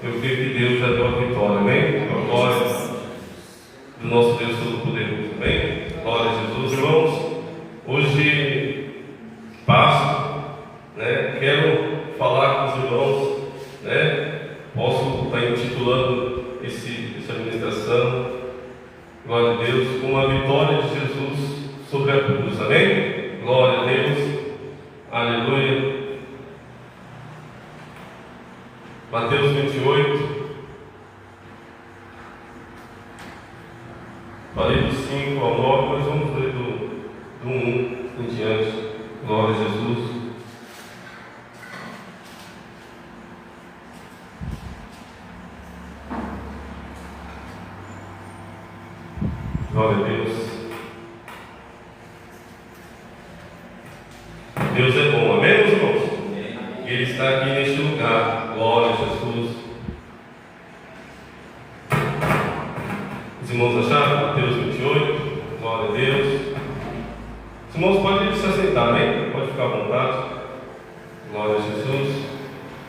Eu creio que Deus já deu a vitória, amém? A glória do nosso Deus Todo-Poderoso, amém? Glória a Jesus, irmãos. Hoje, Páscoa, né? Quero falar com os irmãos, né? Posso estar intitulando essa administração, glória a Deus, com a vitória de Jesus sobre a cruz, amém? Glória a Deus, aleluia. Mateus 28, falei do 5 ao 9, mas vamos ler do 1 em diante. Glória a Jesus. Glória a Deus. Deus é bom, amém, meus irmãos? Ele está aqui neste lugar. Glória a Jesus. Os irmãos acharam? Mateus 28. Glória a Deus. Os irmãos podem se assentar, amém? Pode ficar à vontade. Glória a Jesus.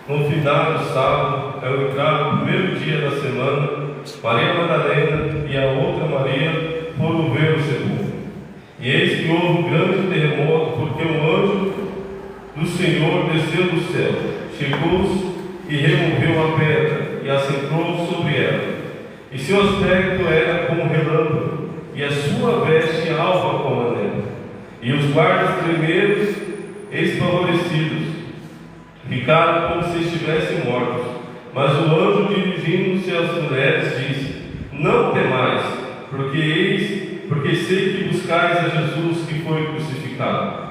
No final do sábado, ao entrar no primeiro dia da semana, Maria Madalena e a outra Maria foram ver o sepulcro. E eis que houve um grande terremoto, porque um anjo do Senhor desceu do céu, chegou-se e removeu a pedra e assentou sobre ela. E seu aspecto era como relâmpago, e a sua veste alva como a neve. E os guardas tremeram, espavorecidos, ficaram como se estivessem mortos. Mas o anjo, dirigindo-se às mulheres, disse: não temais, porque sei que buscais a Jesus que foi crucificado.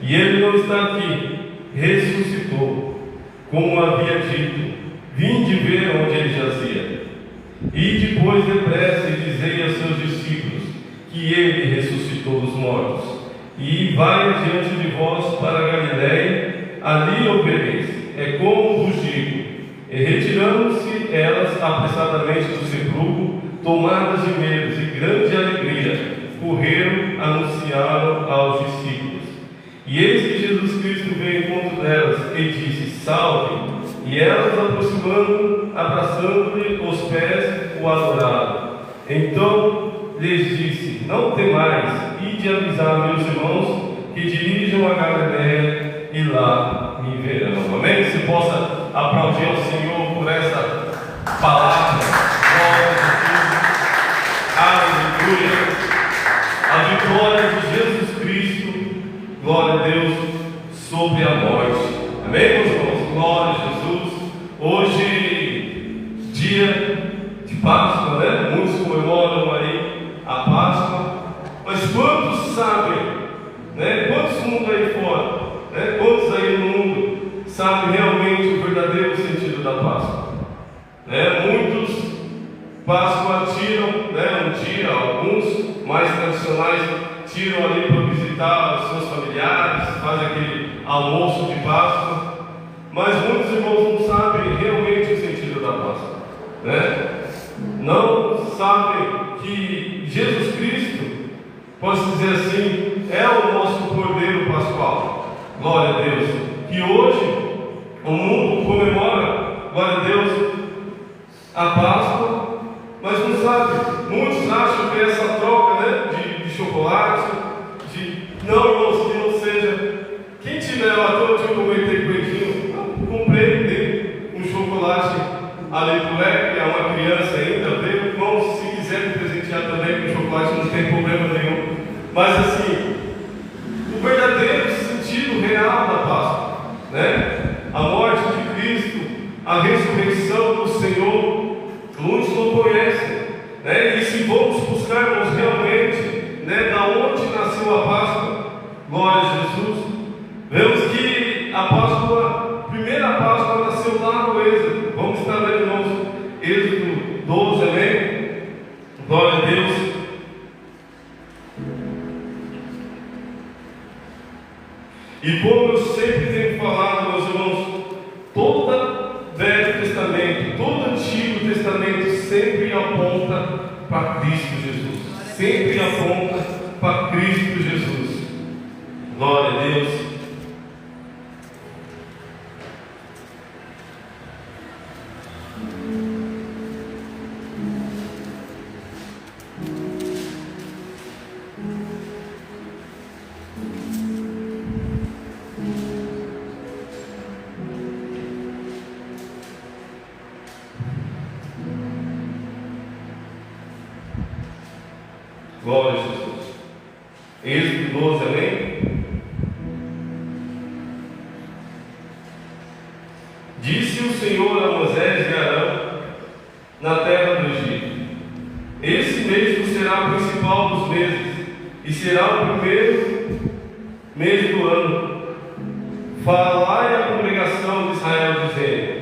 E ele não está aqui, ressuscitou, como havia dito. Vinde ver onde ele jazia. E depois depressa e dizei aos seus discípulos que ele ressuscitou dos mortos. E vai diante de vós para Galiléia, ali o vereis. É como vos digo. E retirando-se elas apressadamente do sepulcro, tomadas de medo e grande alegria, correram, anunciaram aos discípulos. E eis que Jesus Cristo veio ao encontro delas e disse: salve! E elas, aproximando, abraçando-lhe os pés, o adoraram. Então lhes disse: não temais, ide avisar meus irmãos que dirijam a Galiléia e lá me verão. Amém? Se possa aplaudir ao Senhor por essa palavra. Glória a Deus. Aleluia. A vitória de Jesus Cristo, glória a Deus, sobre a morte. Amém, meus irmãos? Glória a Jesus. Hoje, dia de Páscoa, né? Muitos comemoram aí a Páscoa. Mas quantos sabem, né? Quantos mundo aí fora, né? Quantos aí no mundo sabem realmente o verdadeiro sentido da Páscoa? Né? Muitos Páscoa tiram, né? Um dia, alguns mais tradicionais tiram ali para visitar os seus familiares, fazem aquele almoço de Páscoa. Mas muitos irmãos não sabem realmente o sentido da Páscoa, né? Não sabem que Jesus Cristo, pode dizer assim, é o nosso Cordeiro Pascual. Glória a Deus. Que hoje o mundo comemora, glória a Deus, a Páscoa, mas não sabe. Muitos acham que essa troca, né, de chocolate, não, irmãos, que não seja. Quem tiver lá, todo dia eu comentei com ele, comprei um chocolate ali pro Leque, que é uma criança ainda, veio. Irmãos, se quiser me presentear também com chocolate, não tem problema nenhum. Mas assim, o verdadeiro sentido real da Páscoa, né? A morte de Cristo, a ressurreição do Senhor, muitos não conhecem, né? E se vamos buscarmos realmente, né, da onde nasceu a Páscoa, glória a Jesus, vemos que a Páscoa, a primeira Páscoa nasceu lá no Êxodo. Vamos estar lendo, irmãos, Êxodo 12, amém? Glória a Deus. E como eu sempre tenho falado, meus irmãos, todo Velho Testamento, todo Antigo Testamento sempre aponta para Cristo Jesus. Sempre aponta para Cristo Jesus. Glória a Deus. Glória a Jesus. Êxodo 12, amém? Disse o Senhor a Moisés e a Arão na terra do Egito: esse mês será o principal dos meses, e será o primeiro mês do ano. Falai à congregação de Israel, dizendo: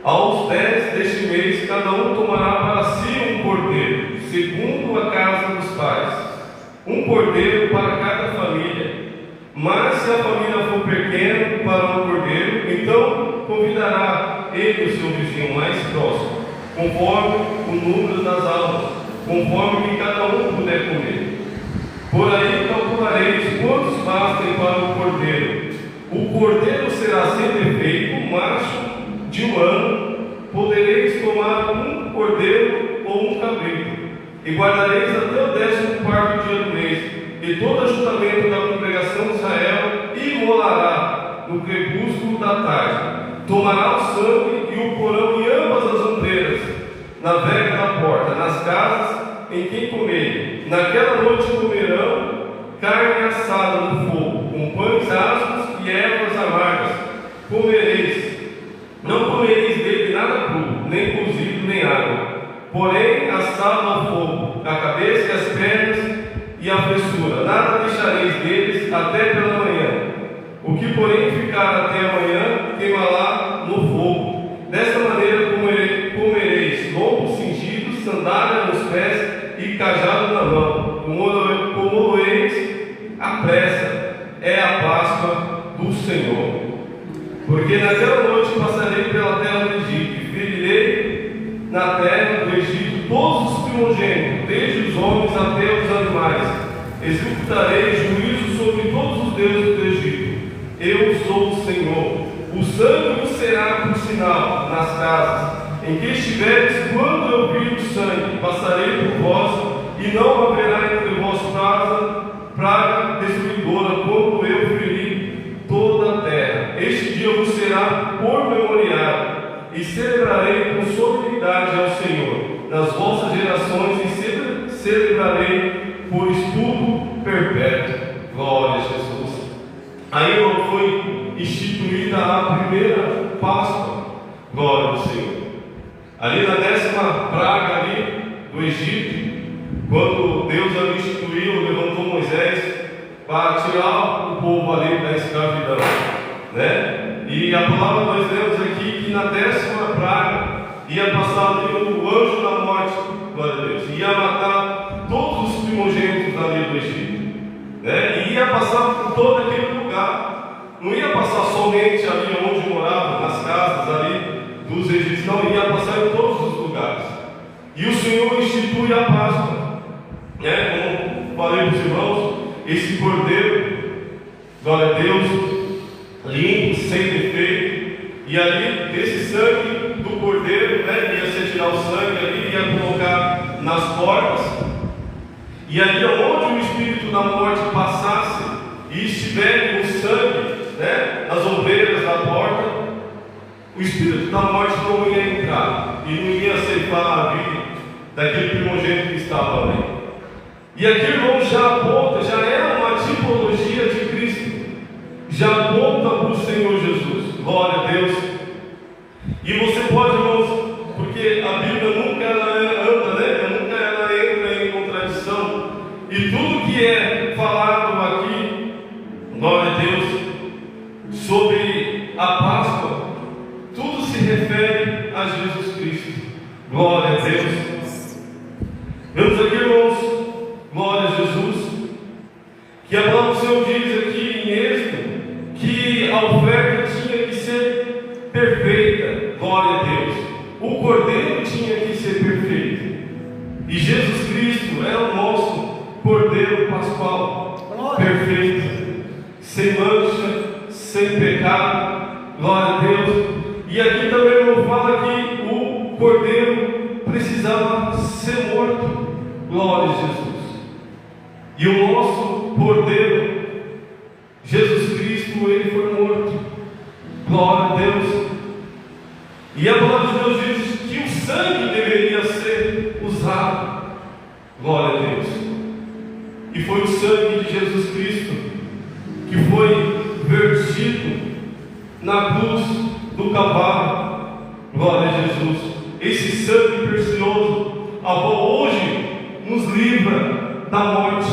aos 10 deste mês, cada um tomará para si um cordeiro, segundo a casa dos pais, um cordeiro para cada família. Mas se a família for pequena para um cordeiro, então convidará ele o seu vizinho mais próximo, conforme o número das almas, conforme que cada um puder comer. Por aí calculareis quantos bastem para o cordeiro. O cordeiro será sem defeito, macho de um ano. Podereis tomar um cordeiro ou um cabrito, e guardareis até o 14º dia do mês. E todo ajuntamento da congregação de Israel imolará no crepúsculo da tarde. Tomará o sangue e o porão em ambas as ombreiras, na vega da porta, nas casas em quem comerem. Naquela noite comerão carne assada no fogo, com pães asmos e ervas amargas. Comereis. Não comereis dele nada cru, nem cozido, nem água, porém assado ao fogo, a cabeça e as pernas e a fessura. Nada deixareis deles até pela manhã. O que, porém, ficar até amanhã, queimará no fogo. Desta maneira comereis lombos cingidos, sandália nos pés e cajado na mão. Como-lo-eis à pressa. É a Páscoa do Senhor. Porque naquela noite passarei pela terra do Egito, e ferirei na terra do Egito todos os primogênitos, desde os homens até os animais. Executarei juízo sobre todos os deuses do Egito. Eu sou o Senhor. O sangue vos será por sinal nas casas em que estiveres. Quando eu vir o sangue, passarei por vós, e não haverá entre vós praga destruidora, quando eu ferir toda a terra. Este dia vos será por memorial, e celebrarei com solenidade ao Senhor nas vossas gerações, e celebrarei por estudo perpétuo. Glória a Jesus. Aí não foi instituída a primeira Páscoa. Glória ao Senhor. Ali na 10ª praga ali do Egito, quando Deus ali instituiu, levantou Moisés para tirar o povo ali da escravidão, né? E a palavra nós lemos aqui que na 10ª praga ia passar ali o anjo da morte, glória a Deus, ia matar todos os primogênitos ali do Egito, né? E ia passar por todo aquele lugar. Não ia passar somente ali onde morava, nas casas ali dos egípcios, não, ia passar em todos os lugares. E o Senhor institui a Páscoa, né? Como falei para os irmãos, esse cordeiro, glória a Deus, limpo, sem defeito, e ali desse sangue do cordeiro, né? Ia se tirar o sangue ali, ia colocar nas portas, e ali onde o espírito da morte passasse e estiver o sangue, né, nas ombreiras da porta, o espírito da morte não ia entrar e não ia ceifar a vida daquele primogênito que estava ali. E aqui, irmão, já aponta, já é uma tipologia de Cristo, já aponta para o Senhor Jesus. Glória a Deus. E você pode, irmãos, porque a Bíblia nunca ela anda, né? Nunca ela entra em contradição. E tudo que é falado aqui, glória a Deus, sobre a Páscoa, tudo se refere a Jesus Cristo. Glória a Deus. Vemos aqui, irmãos, glória a Jesus, que a palavra do Senhor diz aqui em Êxodo que a oferta tinha que ser perfeita. Glória a Deus. O cordeiro tinha que ser perfeito. E Jesus Cristo é o nosso cordeiro pascual, perfeito, sem mancha, sem pecado. Glória a Deus. E aqui também não fala que o cordeiro precisava ser morto. Glória a Jesus. E o nosso cordeiro, Jesus Cristo, ele foi morto. Glória a Deus. E a palavra de Deus diz que o sangue deveria ser usado. Glória a Deus. E foi o sangue de Jesus Cristo que foi vertido na cruz do Calvário. Glória a Jesus. Esse sangue precioso, a qual hoje nos livra da morte,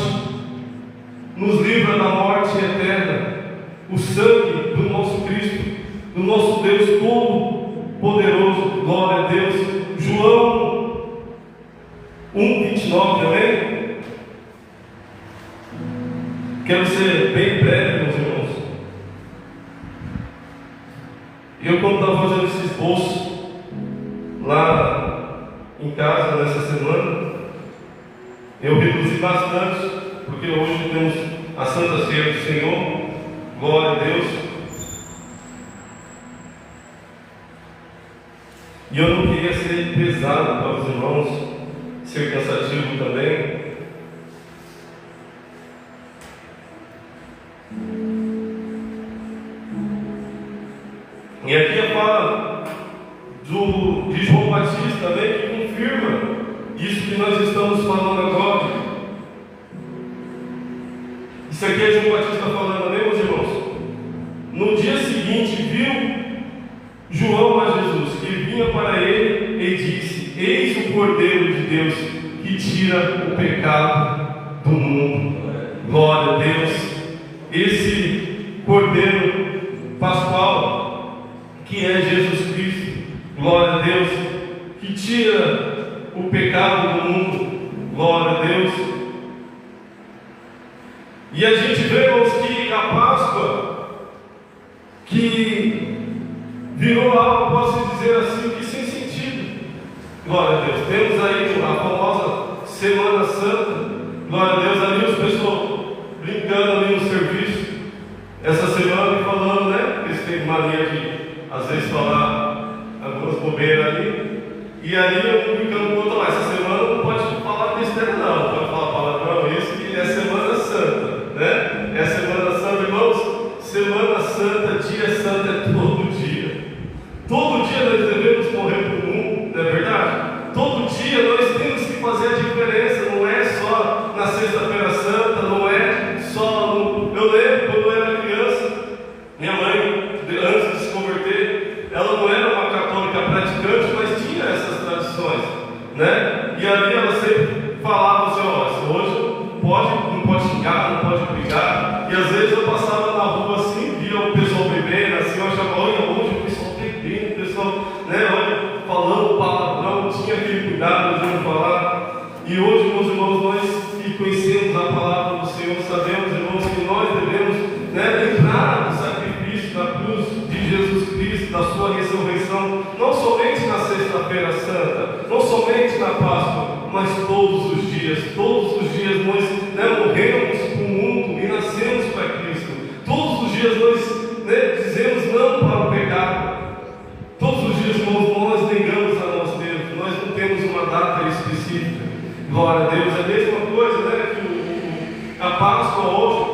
nos livra da morte eterna. O sangue do nosso Cristo, do nosso Deus Todo-Poderoso. Glória a Deus. João 1:29 também. Quero ser bem breve, meus irmãos. Eu, quando estava fazendo esse esboço lá em casa nessa semana, eu reduzi bastante, porque hoje temos a Santa Ceia do Senhor. Glória a Deus. E eu não queria ser pesado para os irmãos, ser cansativo também. E aqui a fala de João Batista também, que confirma isso que nós estamos falando agora. Isso aqui é João Batista falando, né, meus irmãos? No dia seguinte, viu João a Jesus, que vinha para ele e disse: Eis o Cordeiro de Deus, que tira o pecado do mundo. Glória a Deus. Esse Cordeiro Pascual, que é Jesus Cristo, glória a Deus, que tira o pecado do mundo. Glória a Deus. E a gente vê, irmãos, que a Páscoa, que virou algo, posso dizer assim, que sem sentido. Glória a Deus. Temos aí a famosa Semana Santa. Glória a Deus, ali os pessoal brincando ali no serviço. Essa semana me falando, né? Eles têm mania de, às vezes, falar algumas bobeiras ali. E aí eu brincando com o outro lá, essa semana não pode falar besteira não, não pode falar palavrão, isso que é Semana Santa, né? É Semana Santa, irmãos. Semana Santa, dia santo é todo dia. Todo dia nós devemos morrer para o mundo, não é verdade? Todo dia nós temos que fazer a diferença, não é só na Sexta-feira Santa, não é só no... Eu lembro quando eu era criança, minha mãe, antes de se converter, ela não era uma católica praticante, mas tinha essas tradições, né? E ali ela sempre falava assim: ó, hoje não pode xingar, não pode brigar. E às vezes eu passava na rua assim, via o pessoal bebendo, assim, eu achava: olha, hoje o pessoal bebendo, o pessoal, né, olha, falando palavrão, tinha aquele cuidado de não falar. E hoje, meus irmãos, nós que conhecemos a palavra do Senhor, sabemos, irmãos, que nós devemos, né, lembrar do sacrifício da cruz de Jesus Cristo, da sua ressurreição, não somente na Sexta-feira Santa, não somente na Páscoa, mas todos os dias nós, né, morremos para o mundo e nascemos para Cristo. Todos os dias nós, né, dizemos não para o pecado. Todos os dias, irmãos, nós negamos a nós mesmos, nós não temos uma data específica. Glória a Deus. É a mesma coisa, né, que a Páscoa hoje,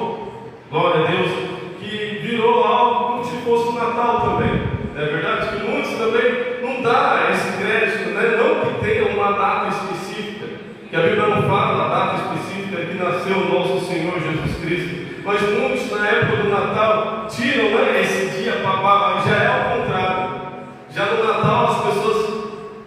glória a Deus, que virou algo como se fosse o Natal também. É verdade que muitos também não dão esse crédito, né? Não que tenha uma data específica, que a Bíblia não fala a data específica que nasceu o nosso Senhor Jesus Cristo, mas muitos na época do Natal tiram, né, esse dia para já é ao contrário. Já no Natal as pessoas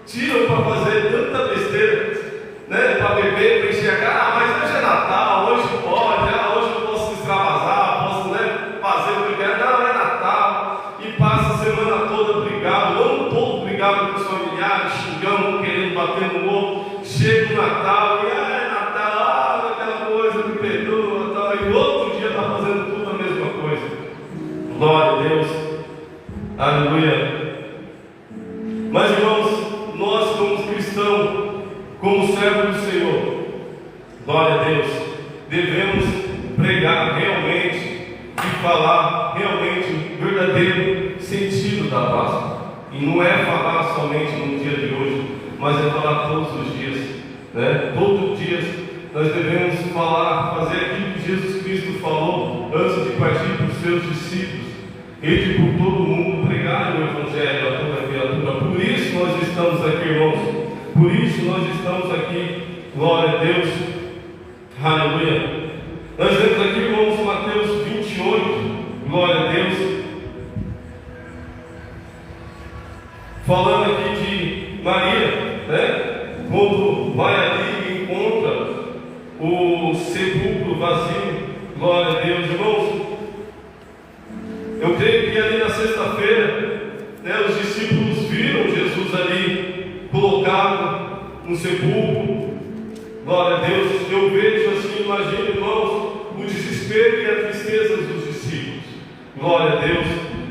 tiram para fazer tanta besteira, né, para beber, para enxergar: mas hoje é Natal, hoje pode, hoje eu posso extravasar, posso, né, fazer o que eu quero. Não, é Natal. E passa a semana toda brigado, o ano todo brigado com os familiares, xingando, querendo bater no outro. Chega o Natal e é Natal, aquela coisa, me perdoa, tal, e outro dia está fazendo tudo a mesma coisa. Glória a Deus, aleluia. Mas, irmãos, nós como cristãos, como servos do Senhor, glória a Deus, devemos pregar realmente e falar realmente o verdadeiro sentido da Páscoa. E não é falar somente no dia de hoje, mas é falar todos os dias, né? Todos os dias nós devemos falar, fazer aquilo que Jesus Cristo falou antes de partir para os seus discípulos: ide por todo o mundo, pregar o Evangelho a toda criatura. Por isso nós estamos aqui, irmãos. Por isso nós estamos aqui Glória a Deus. Aleluia. Nós vemos aqui, irmãos, Mateus 28. Glória a Deus. Falando aqui de Maria, né? Quando vai ali e encontra o sepulcro vazio. Glória a Deus, irmãos. Eu creio que ali na sexta-feira, né, os discípulos viram Jesus ali colocado no sepulcro. Glória a Deus. Eu vejo assim, imagino, irmãos, o desespero e a tristeza dos discípulos. Glória a Deus.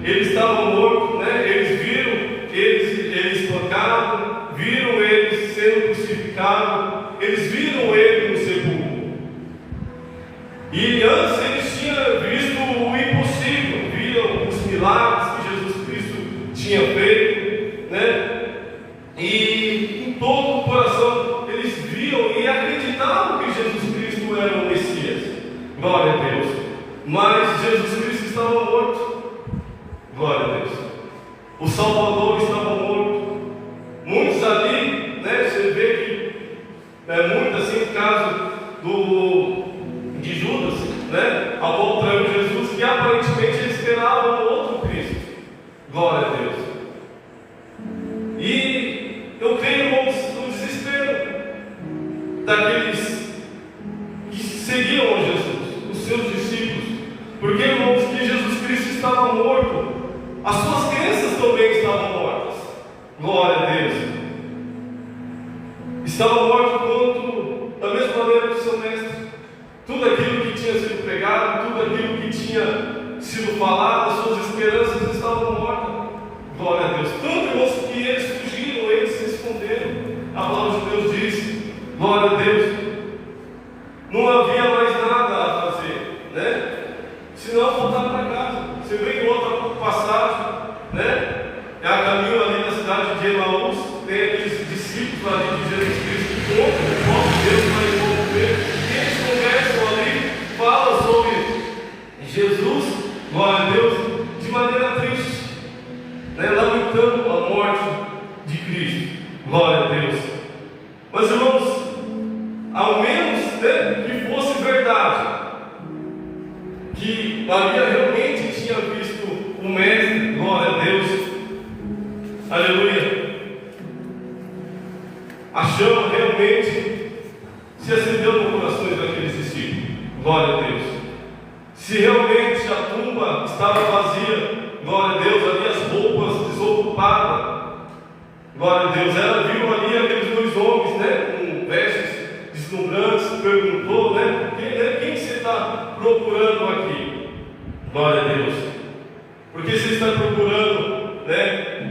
Eles estavam mortos, né? Eles viram, eles tocaram, viram ele sendo crucificado, eles viram ele no sepulcro. E antes eles tinham visto o impossível, viram os milagres que Jesus Cristo tinha feito, né? E em todo o coração eles viam e acreditavam que Jesus Cristo era o Messias. Glória a Deus. Mas Jesus Cristo estava morto. Glória a Deus. O Salvador estava morto. Muitos ali, né? Você vê que é muito assim o caso de Judas, né? Ao voltar de Jesus, que aparentemente ele esperava um outro Cristo. Glória a Deus. E eu creio, irmãos, no desespero daqueles que seguiam a Jesus, os seus discípulos, porque, irmãos, que Jesus Cristo estava morto, as suas crenças também estavam mortas. Glória a Deus. Estava morto quanto, da mesma maneira que o seu mestre. Tudo aquilo que tinha sido pregado, tudo aquilo que tinha sido falado, as suas esperanças estavam mortas. Glória a Deus. Tanto, irmãos, que eles fugiram, eles se esconderam. A palavra de Deus diz, glória a Deus, não havia mais nada a fazer, né? Senão voltar para casa. Você vê em outra passagem, né? É a caminho ali da cidade de Emaús, tem aqueles discípulos ali de Jesus Cristo que contam o próprio Deus vai envolver, e eles conversam ali, falam sobre Jesus, glória a Deus, de maneira triste, né? Lamentando a morte de Cristo, glória a Deus. Mas, irmãos, ao menos, né, que fosse verdade, que Maria realmente tinha visto o Mestre, glória a Deus, aleluia. A chama realmente se acendeu no coração daqueles discípulos, glória a Deus. Se realmente a tumba estava vazia, glória a Deus, ali as roupas desocupadas, glória a Deus. Ela viu ali aqueles dois homens, né, com vestes deslumbrantes, perguntou, né, quem você está procurando aqui? Glória a Deus. Porque você está procurando, né,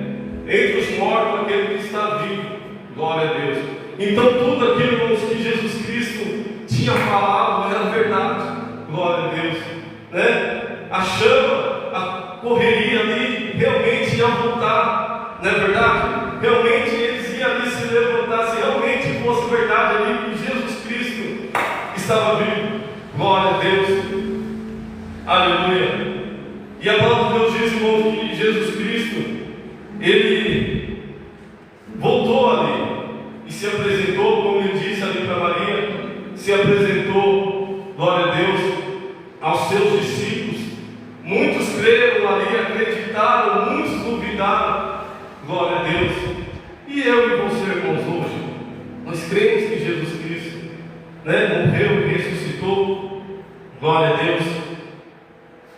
entre os mortos aquele que está vivo. Glória a Deus. Então tudo aquilo, irmãos, que Jesus Cristo tinha falado era verdade. Glória a Deus, né? A chama, a correria ali realmente ia voltar, não é verdade? Realmente eles iam ali se levantar, se realmente fosse verdade ali que Jesus Cristo estava vivo. Glória a Deus, aleluia. E a palavra de Deus diz, irmão, que Jesus Cristo, ele voltou ali e se apresentou, como ele disse ali para Maria, se apresentou, glória a Deus, aos seus discípulos. Muitos creram ali, acreditaram, muitos duvidaram, glória a Deus. E eu e você, irmãos, hoje, nós cremos que Jesus Cristo, né, morreu e ressuscitou, glória a Deus.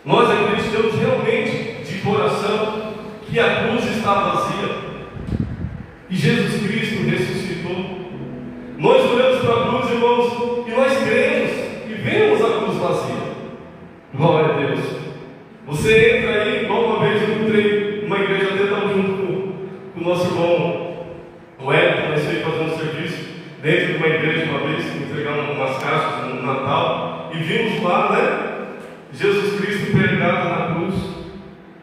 Nós acreditamos realmente de coração que a cruz está vazia e Jesus Cristo ressuscitou. Nós olhamos para a cruz, irmãos, e nós cremos e vemos a cruz vazia. Glória a Deus. Você entra aí, igual uma vez eu entrei numa igreja, até estava junto com o nosso irmão o Hélio, nós fomos fazer um serviço dentro de uma igreja uma vez, entregar umas caixas no Natal, e vimos lá, né, Jesus Cristo pregado na cruz,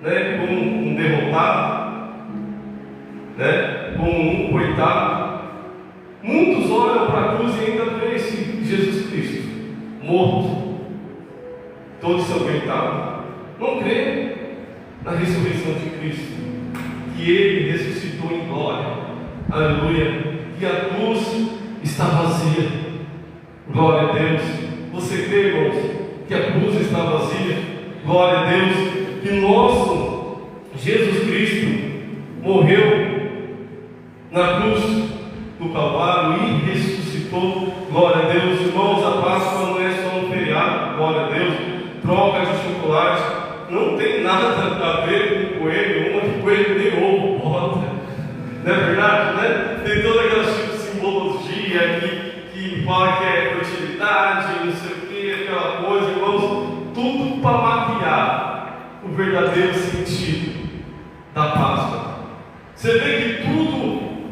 né, como um derrotado, né, como um coitado. Muitos olham para a cruz e ainda veem esse Jesus Cristo morto, todo ensanguentado. Não crê na ressurreição de Cristo, que Ele ressuscitou em glória, aleluia, e a cruz está vazia. Glória a Deus. Você crê, irmãos, que a cruz está vazia? Glória a Deus. Que nosso Jesus Cristo morreu na cruz do Calvário e ressuscitou. Glória a Deus. Irmãos, a Páscoa não é só um feriado. Glória a Deus. Troca de chocolate não tem nada a ver com coelho. Uma de coelho nem ovo bota. Não é verdade, né? Tem toda aquela simbologia que fala que é fertilidade, não sei o que, aquela coisa, irmãos, tudo para maquiar o verdadeiro sentido da Páscoa. Você vê que tudo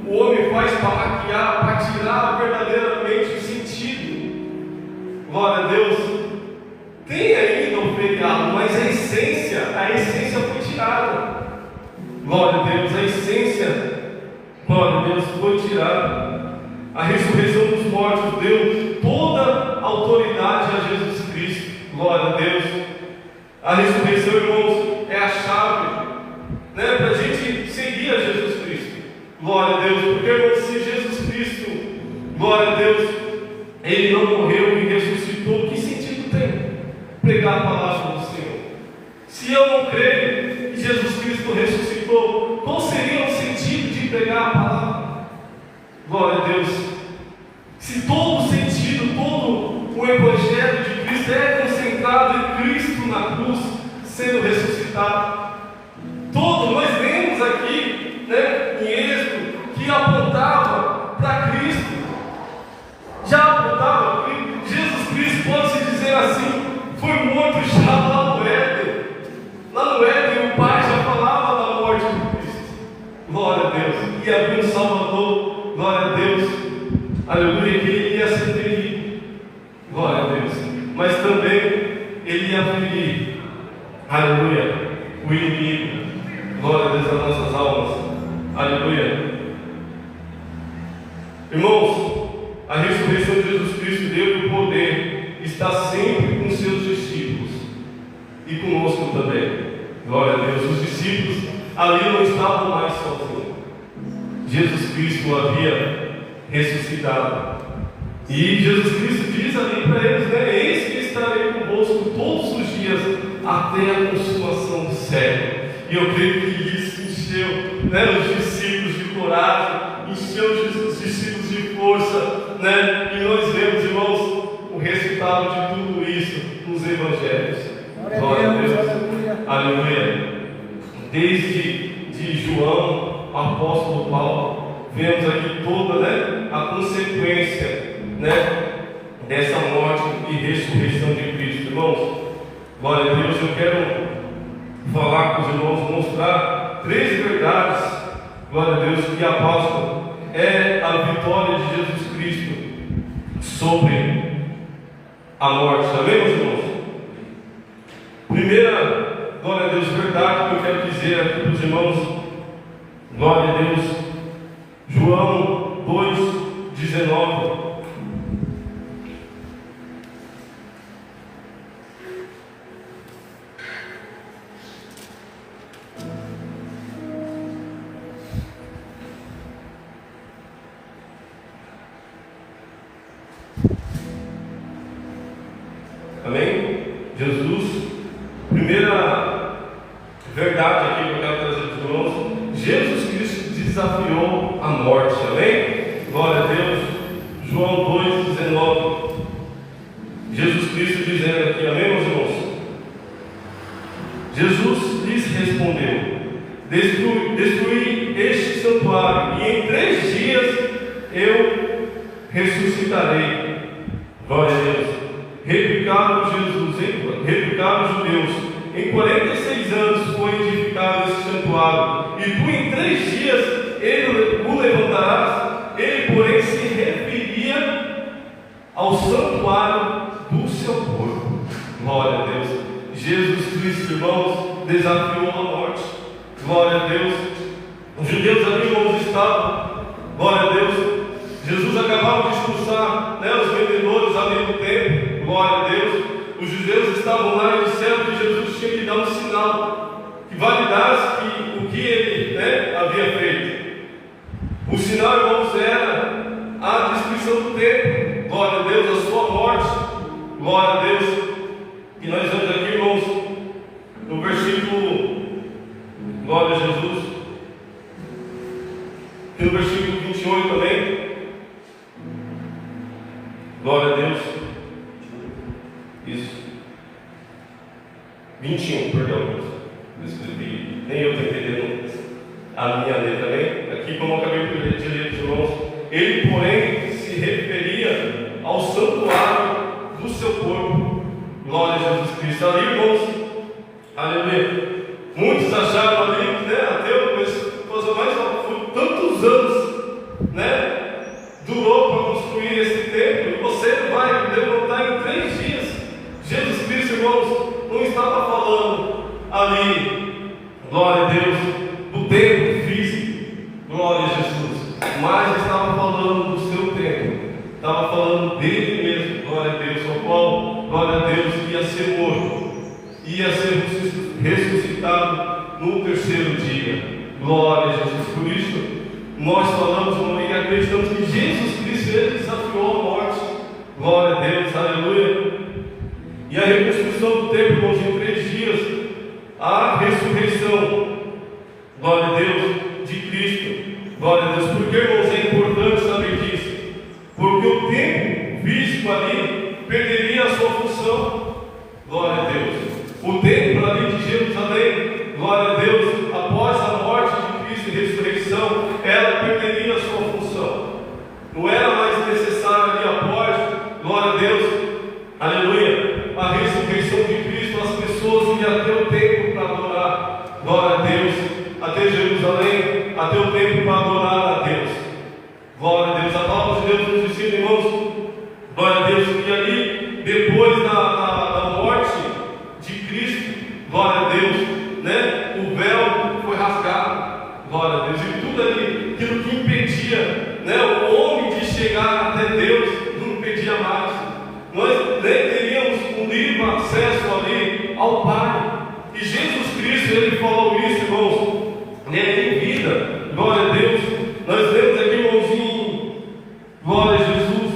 o homem faz para maquiar, para tirar verdadeiramente o sentido. Glória a Deus. Tem ainda o feriado, mas a essência foi tirada. Glória a Deus, a essência, glória a Deus, foi tirada. A ressurreição dos mortos deu toda a autoridade a Jesus Cristo. Glória a Deus. A ressurreição, irmãos, é a chave, né, para a gente seguir a Jesus Cristo. Glória a Deus. Porque, irmãos, se Jesus Cristo, glória a Deus, Ele não morreu e ressuscitou, que sentido tem pregar a palavra do Senhor? Se eu não creio que Jesus Cristo ressuscitou, qual seria o sentido de pregar a palavra? Glória a Deus. Se todo o sentido, todo o Evangelho de Cristo é concentrado em Cristo na cruz, sendo ressuscitado. Todo, nós vemos aqui, né, em Êxodo, que apontava para Cristo. Já apontava para Cristo. Jesus Cristo, pode-se dizer assim, foi morto já lá no Éden. Lá no Éden, o Pai já falava da morte de Cristo. Glória a Deus. E havia um Salvador. Glória a Deus. Aleluia. Que Ele ia ser ferido. Glória a Deus. Mas também Ele ia ferir. Aleluia. O inimigo. Glória a Deus das nossas almas. Aleluia. Irmãos, a ressurreição de Jesus Cristo deu o poder, está sempre com seus discípulos e conosco também. Glória a Deus. Os discípulos ali não estavam mais sozinhos. Jesus Cristo havia ressuscitado. E Jesus Cristo diz ali para eles, né, eis que estarei convosco todos os dias até a consumação do século. E eu creio que isso encheu, né, os discípulos de coragem, encheu os discípulos de força, né? E nós vemos, irmãos, o resultado de tudo isso nos evangelhos. Glória a Deus. Aleluia. Desde de João, apóstolo Paulo, vemos aqui toda, né, a consequência, né, dessa morte e ressurreição de Cristo. Irmãos, glória a Deus. Eu quero falar com os irmãos, mostrar 3 verdades, glória a Deus, que a Páscoa é a vitória de Jesus Cristo sobre a morte. Amém, meus irmãos? Primeira, glória a Deus, verdade que eu quero dizer aqui para os irmãos, glória a Deus, João 2,19. Amém? Jesus, primeira verdade aqui que eu quero trazer para os irmãos, Jesus Cristo desafiou a morte. Amém? Glória a Deus. João 2,19. Jesus Cristo dizendo aqui, amém, meus irmãos? Jesus lhes respondeu: destruí este santuário, e em 3 dias eu ressuscitarei. Glória a Deus. Replicaram os judeus: em 46 anos foi edificado esse santuário, e tu em 3 dias ele o levantarás. Ele, porém, se referia ao santuário do seu corpo. Glória a Deus. Jesus Cristo, irmãos, desafiou a morte. Glória a Deus. Os judeus ali, irmãos, estavam, glória a Deus, Jesus acabava de expulsar, né, os vendedores ali do templo. Glória a Deus. Os judeus estavam lá e disseram que Jesus tinha que dar um sinal que validasse o que ele, né, havia feito. O sinal, irmãos, era a destruição do Glória a Deus. E nós vemos aqui, irmãos, no versículo, glória a Jesus, e no versículo 28 também, glória a Deus, isso, 21, perdão, nem eu estou entendendo a minha letra também, aqui como eu acabei de ler, irmãos, ele, porém, se referia ao santuário do seu corpo. Glória a Jesus Cristo. Ali, irmãos, aleluia. Muitos acharam ali, né, ateu, mas foi tantos anos, né, durou para construir esse templo, e você vai levantar em 3 dias. Jesus Cristo, irmãos, não estava falando ali, glória a Deus, do templo físico, glória a Jesus, mas estava falando do seu templo, estava falando dele mesmo, glória a Deus, ao qual, glória a Deus, ia ser morto, ia ser ressuscitado no 3º dia, glória a Jesus. Por isso, nós falamos e acreditamos que Jesus Cristo, ele desafiou a morte, glória a Deus, aleluia. E a reconstrução do templo, irmãos, em 3 dias, a ressurreição, glória a Deus, de Cristo, glória a Deus. Porque, irmãos, é importante saber disso, porque o templo físico ali perderia a sua função, glória a Deus. O templo ali de Jerusalém, glória a Deus, após a morte de Cristo e ressurreição, ela perderia a sua função. Não era mais necessário ali após, glória a Deus, aleluia, a ressurreição de Cristo, as pessoas iam até o templo para adorar, glória a Deus, até Jerusalém, até o templo para adorar a Deus, glória a Deus. A palavra de Deus nos ensina, irmãos, glória a Deus, que ali, depois da morte de Cristo, glória a Deus, né, o véu foi rasgado, glória a Deus, e tudo ali, aquilo que impedia, né, o homem de chegar até Deus, não impedia mais. Nós teríamos um livre acesso ali ao Pai, e Jesus Cristo, ele falou isso, irmãos, em vida, glória a Deus. Nós lemos aqui, irmãozinho, glória a Jesus,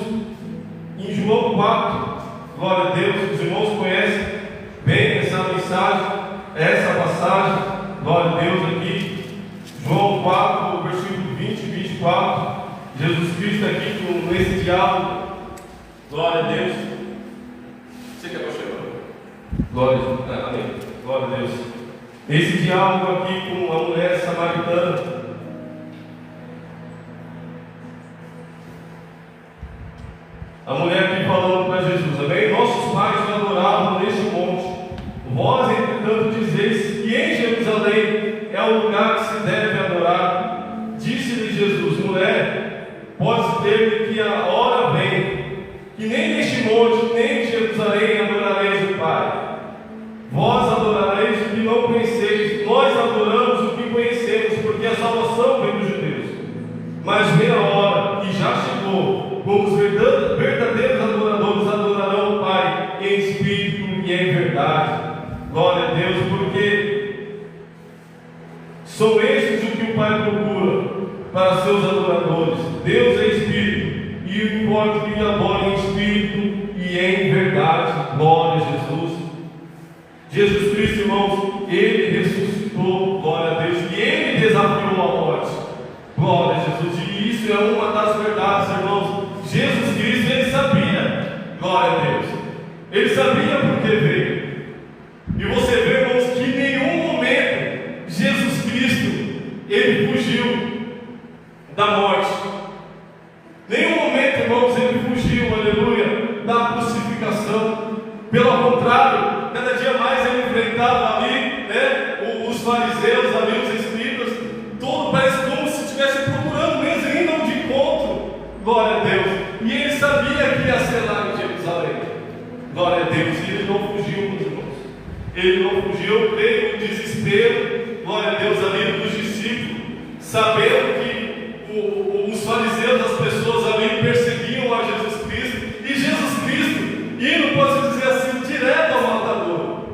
em João 4, glória a Deus. Os irmãos conhecem bem essa mensagem, essa passagem, glória a Deus, aqui, João 4, versículo 20 e 24. Jesus Cristo aqui nesse diálogo, glória a Deus. Você quer para chegar? Glória a Deus, amém. Glória a Deus. Esse diálogo aqui com a mulher samaritana, a mulher aqui falando para Jesus, amém? Nossos pais te adoravam neste monte, vós, entretanto, dizeis que em Jerusalém é o lugar que se deve adorar. Disse-lhe Jesus, mulher, pode ter que a hora vem, que nem neste monte, nem em Jerusalém adorareis o Pai. Vós adorareis o que não conheceis, nós adoramos o que conhecemos, porque a salvação vem dos judeus. Mas vem a hora, e já chegou, como os verdadeiros adoradores adorarão o Pai em espírito e em verdade. Glória a Deus, porque são estes o que o Pai procura para seus adoradores. Deus é espírito, e importa que adorem em espírito e em verdade. Glória a Jesus. Jesus Cristo, irmãos, ele ressuscitou, glória a Deus, e ele desafiou a morte, glória a Jesus. E isso é uma das verdades, irmãos. Jesus Cristo, ele sabia, glória a Deus, ele sabia por que veio. E você vê, irmãos, que em nenhum momento Jesus Cristo, ele fugiu da morte. Nenhum momento, irmãos, ele fugiu, aleluia, da crucificação. Pelo contrário, cada dia mais ele enfrentava ali, né, os fariseus, ali os escribas, todo parece como se estivesse procurando mesmo ainda um de encontro, glória a Deus. E ele sabia que ia ser lá em Jerusalém, glória a Deus. E ele não fugiu, meus irmãos, ele não fugiu, veio o desespero, glória a Deus, ali dos discípulos, sabendo que os fariseus, as pessoas ali perseguiam a Jesus Cristo, e Jesus Cristo indo, posso dizer assim, direto ao matador.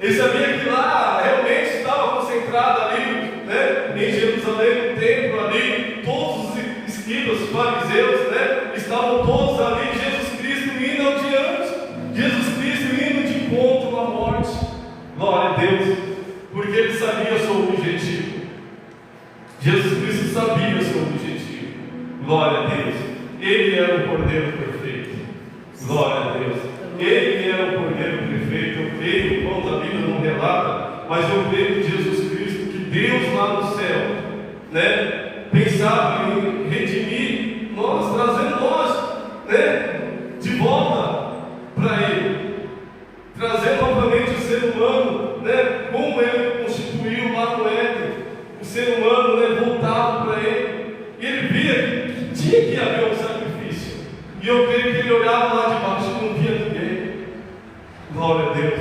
Ele sabia que lá realmente estava concentrado ali, né, em Jerusalém, no templo ali, todos os escribas, os fariseus, né, estavam todos ali, Jesus Cristo indo adiante. Jesus Glória a Deus. Ele era o Cordeiro perfeito. Glória a Deus. Ele era o Cordeiro perfeito. Eu creio, irmãos, a Bíblia não relata, mas eu creio que Jesus Cristo, que Deus lá no céu, né, pensava em redimir nós, trazendo nós, né, de volta para Ele, trazer novamente o ser humano, né, como Ele constituiu lá no Éden, o ser humano, né, voltado para Ele. E Ele via que tinha que haver um sacrifício. E eu creio que Ele olhava lá de baixo e não via ninguém. Glória a Deus.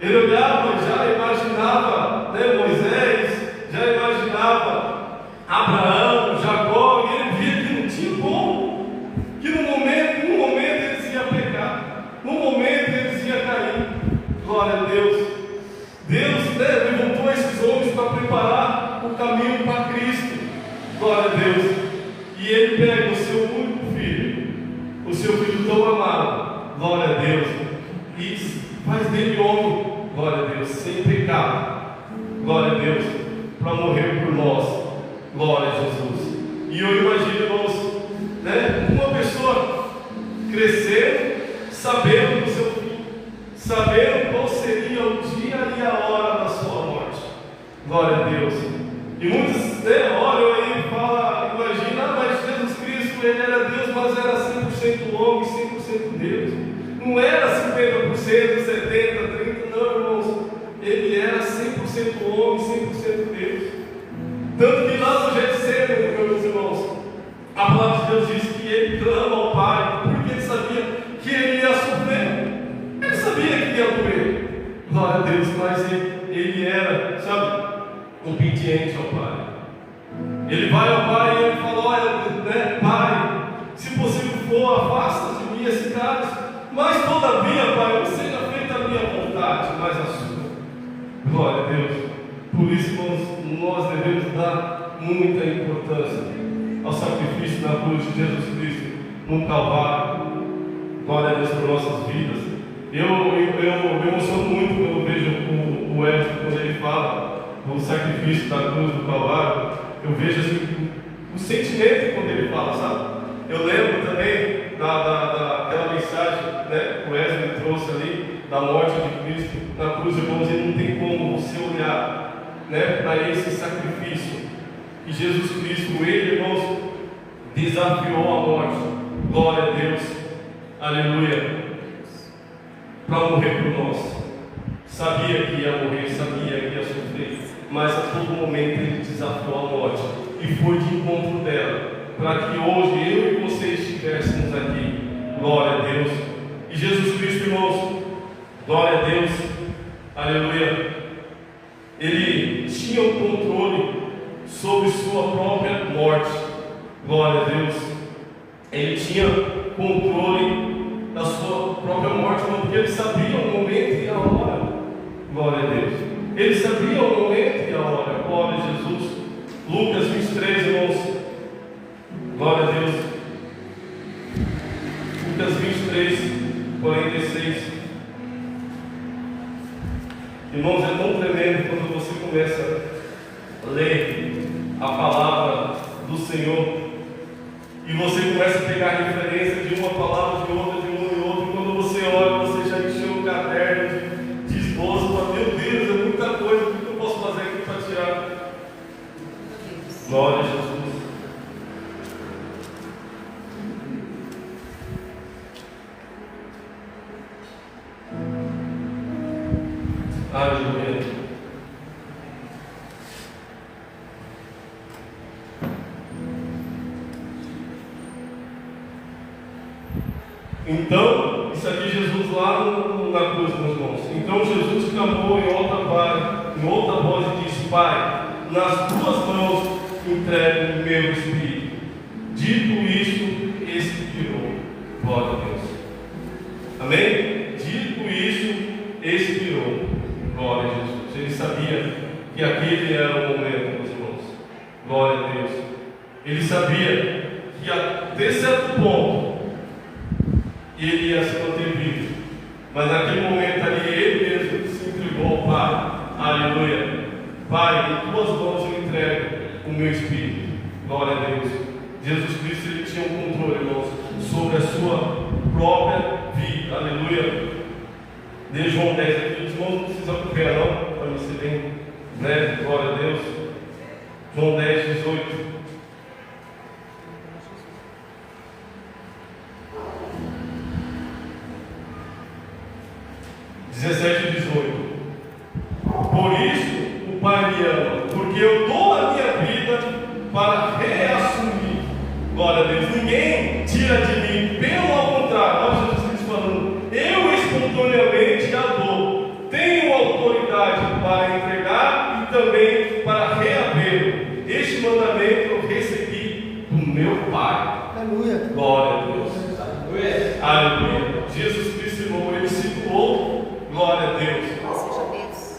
Ele olhava e já imaginava, né, Moisés, já imaginava Abraão, Jacó, e ele via que não tinha como, que num momento eles iam pecar, num momento eles iam cair. Glória a Deus. Deus, né, levantou esses homens para preparar o caminho para Cristo. Glória a Deus. E Ele pega o seu único filho, o seu filho tão amado, glória a Deus, e faz dele homem, glória a Deus, sem pecado, glória a Deus, para morrer por nós, glória a Jesus. E eu imagino, irmãos, né, uma pessoa crescendo, sabendo do seu fim, sabendo qual seria o dia e a hora da sua morte, glória a Deus. E muitos, né, olham aí e falam, imagina, mas Jesus Cristo, Ele era Deus, mas era 100% homem, 100% Deus. Não era 50%, 70%, 30%, não, irmãos. Ele era 100% homem, 100% Deus. Tanto que lá no Getsemane, meus irmãos, a palavra de Deus diz que Ele clama ao Pai, porque Ele sabia que Ele ia sofrer. Ele sabia que ia doer. Glória a Deus, mas ele era, sabe, obediente ao Pai. Ele vai ao Pai e ele fala, olha, né, Pai, se possível for, afasta de mim esse cálice, mas todavia, Pai, não seja feita a minha vontade, mas a sua. Glória a Deus. Por isso, irmãos, nós devemos dar muita importância ao sacrifício na cruz de Jesus Cristo no Calvário. Glória a Deus por nossas vidas. Eu me emociono muito quando eu vejo o Edson, quando ele fala do sacrifício da cruz do Calvário. Eu vejo assim, o sentimento quando ele fala, sabe? Eu lembro também daquela mensagem, né, que o Wesley trouxe ali, da morte de Cristo na cruz. Irmãos, e não tem como você olhar, né, para esse sacrifício. E Jesus Cristo, Ele, irmãos, desafiou a morte. Glória a Deus, aleluia, para morrer por nós. Sabia que ia morrer, sabia que ia sofrer, mas a todo momento Ele desafiou a morte e foi de encontro dela, para que hoje eu e você estivéssemos aqui. Glória a Deus. E Jesus Cristo, irmãos, glória a Deus, aleluia, Ele tinha o controle sobre sua própria morte. Glória a Deus. Ele tinha controle da sua própria morte, porque Ele sabia o momento e a hora. Glória a Deus. Ele sabia o momento e a hora. Glória a Jesus. Lucas 23, irmãos. Glória a Deus. Lucas 23, 46. Irmãos, é tão tremendo quando você começa a ler a palavra do Senhor e você começa a pegar referência de uma palavra, de outra, de uma e outra. E quando você olha, você já encheu o caderno de esboço. Fala, meu Deus, é muita coisa. O que eu posso fazer aqui para tirar? Glória a Jesus. Aleluia. Então, isso aqui Jesus lá na cruz, meus irmãos. Então Jesus clamou em outra voz e disse, Pai, nas tuas mãos entrego o meu espírito. Dito isto, expirou. Glória a Deus. Amém? Dito isto, expirou. Glória a Jesus. Ele sabia que aquele era o momento, meus irmãos. Glória a Deus. Ele sabia que até certo ponto ele ia se manter vivo, mas naquele momento ali ele mesmo se entregou ao Pai. Aleluia. Pai, em tuas mãos eu entrego o meu espírito. Glória a Deus. Jesus Cristo, ele tinha um controle, irmãos, sobre a sua própria vida. Aleluia. Lê João 10 aqui, os irmãos não precisam acompanhar não, para mim ser bem leve, glória a Deus. João 10, 18. Por isso o Pai me ama, porque eu dou a minha vida para reassumir. Glória a Deus. Ninguém tira de mim, pelo contrário. Olha Jesus Cristo falando: eu espontaneamente a dou. Tenho autoridade para entregar e também para reaver. Este mandamento eu recebi do meu Pai. Aleluia. Glória a Deus. Aleluia. Aleluia. Jesus Cristo, irmão, ele se doou. Glória a Deus.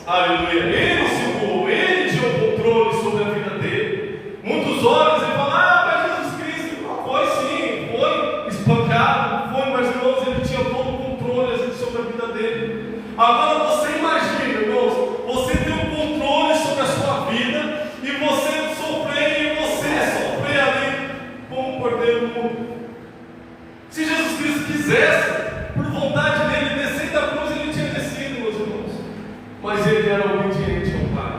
Aleluia. Ele se doou, ele tinha o controle sobre a vida dele. Muitos olham e falam: mas Jesus Cristo foi sim, foi espancado, foi, mas irmãos, ele tinha todo o controle sobre a vida dele. Agora você imagina, irmãos, você tem o controle sobre a sua vida e você sofrer ali como um cordeiro do mundo. Se Jesus Cristo quisesse, por vontade dele, descer da cruz, ele tinha descido, meus irmãos. Mas ele era obediente ao Pai.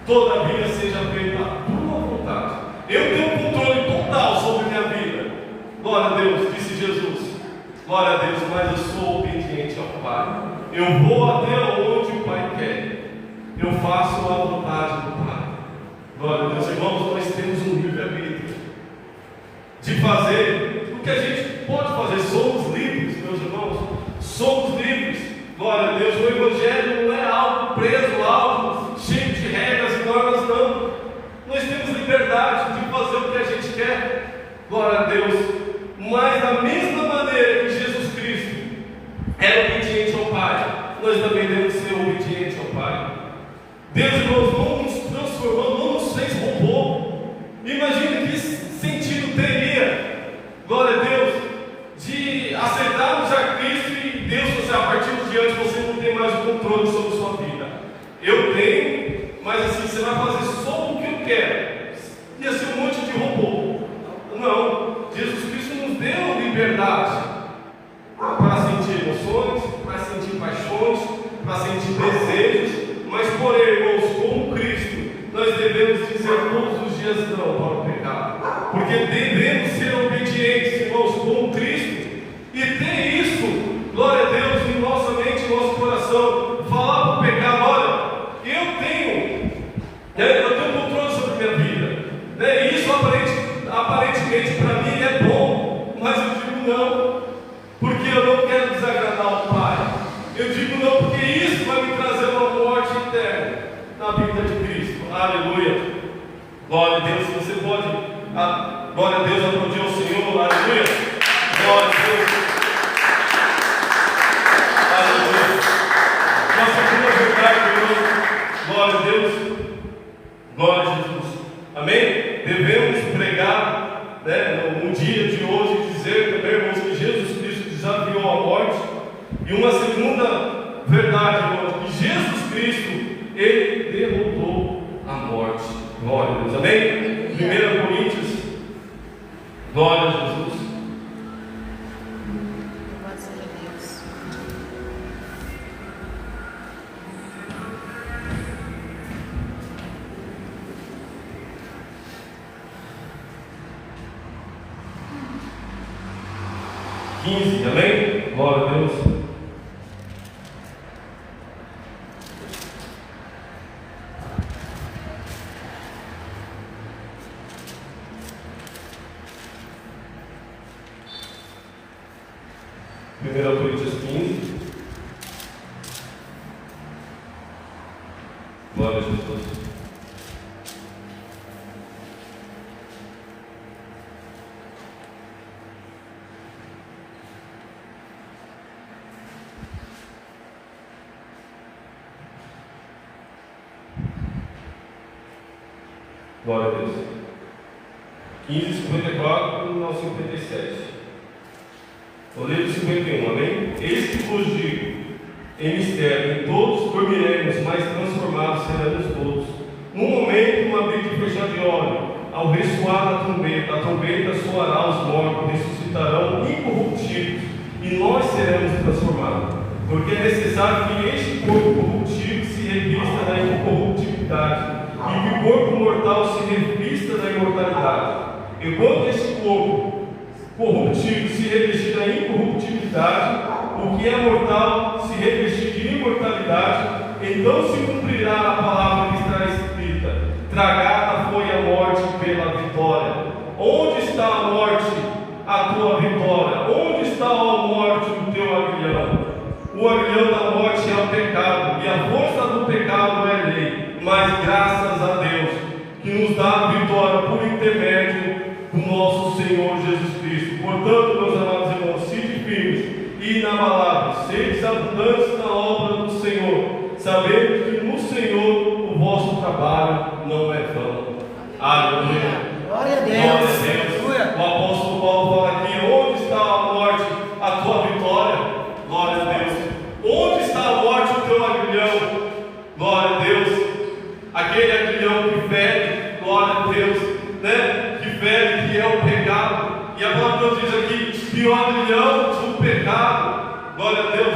Todavia seja feita a tua vontade. Eu tenho um controle total sobre minha vida. Glória a Deus, disse Jesus. Glória a Deus, mas eu sou obediente ao Pai. Eu vou até onde o Pai quer. Eu faço a vontade do Pai. Glória a Deus, irmãos, nós temos um livre-arbítrio de fazer o que a gente pode fazer. Somos livres, meus irmãos. Somos livres. Glória a Deus. O Evangelho não é algo preso, algo cheio de regras e normas, não. Nós temos liberdade de fazer o que a gente quer. Glória a Deus. Mas da mesma maneira que Jesus Cristo era obediente ao Pai, nós também devemos ser obedientes ao Pai. Deus, irmãos, não nos transformou, não nos fez robô. Imagine que sentido teria, glória a Deus, de aceitarmos a Cristo e Deus, a partir de diante, você não tem mais o controle sobre a sua vida. Eu tenho, mas assim, você vai fazer só o que eu quero. Ia ser um monte de robô. Não, Jesus Cristo nos deu liberdade para sentir emoções, para sentir paixões, para sentir desejos. Mas, porém, irmãos, como Cristo, nós devemos dizer todos os dias não para o pecado, porque devemos ser obedientes, irmãos, como Cristo, e ter isso, glória a Deus, em nossa mente, em nosso coração. Falar para o pecado: olha, eu tenho controle sobre a minha vida, né? Isso aparentemente para mim é bom, mas eu digo não, porque eu não quero desagradar o Pai. Eu digo não, porque isso vai me trazer uma morte eterna na vida de Cristo. Aleluia. Glória a Deus. Você pode, glória a Deus, aplaudir ao Senhor. Aleluia. Glória a Deus. Aleluia. Nossa segunda verdade, irmãos. Glória a Deus. Glória a Jesus. Amém? Devemos pregar, né, no dia de hoje, dizer também, irmãos, que Jesus Cristo desafiou a morte. E uma segunda verdade, irmãos, que Jesus Cristo, ele derrotou a morte. Glória a Deus. Amém? 1 Coríntios. Glória a Jesus. Glória a Deus. Amém? Glória a Deus. Primeira Coríntios 15. Glória a Jesus. Glória a Deus. 15, 54 ao 57. Vou ler o 51, amém? Eis que vos digo, em mistério, em todos dormiremos, mas transformados seremos todos. Num momento, um abrir e fechar de olhos, ao ressoar da trombeta, a trombeta soará, os mortos ressuscitarão incorruptíveis, e nós seremos transformados. Porque é necessário que este corpo corruptível se revista da incorruptibilidade, e que o corpo mortal se revista da imortalidade. Enquanto este corpo corruptível se revestir da incorruptibilidade, o que é mortal se revestir de imortalidade, então se cumprirá a palavra que está escrita: tragada foi a morte pela vitória. Onde está a morte, a tua vitória? Onde está, ó morte, o teu aguilhão? O aguilhão da morte é o pecado, e a força do pecado é a lei. Mas graças a Deus, que nos dá a vitória por intermédio do nosso Senhor Jesus Cristo. Portanto, meus amados irmãos, sede firmes e inabaláveis, sede abundantes na obra do Senhor, sabendo que no Senhor o vosso trabalho não é vão. Aleluia. Glória a Deus. Glória a Deus. O apóstolo Paulo fala aqui: onde está a morte, a tua vitória? Glória a Deus. Onde está a morte, o teu aguilhão? Glória a Deus. Aquele aguilhão que fere, glória a Deus, né? Que fere, que é o pecado. E a palavra de Deus diz aqui que o aguilhão do pecado, glória a Deus,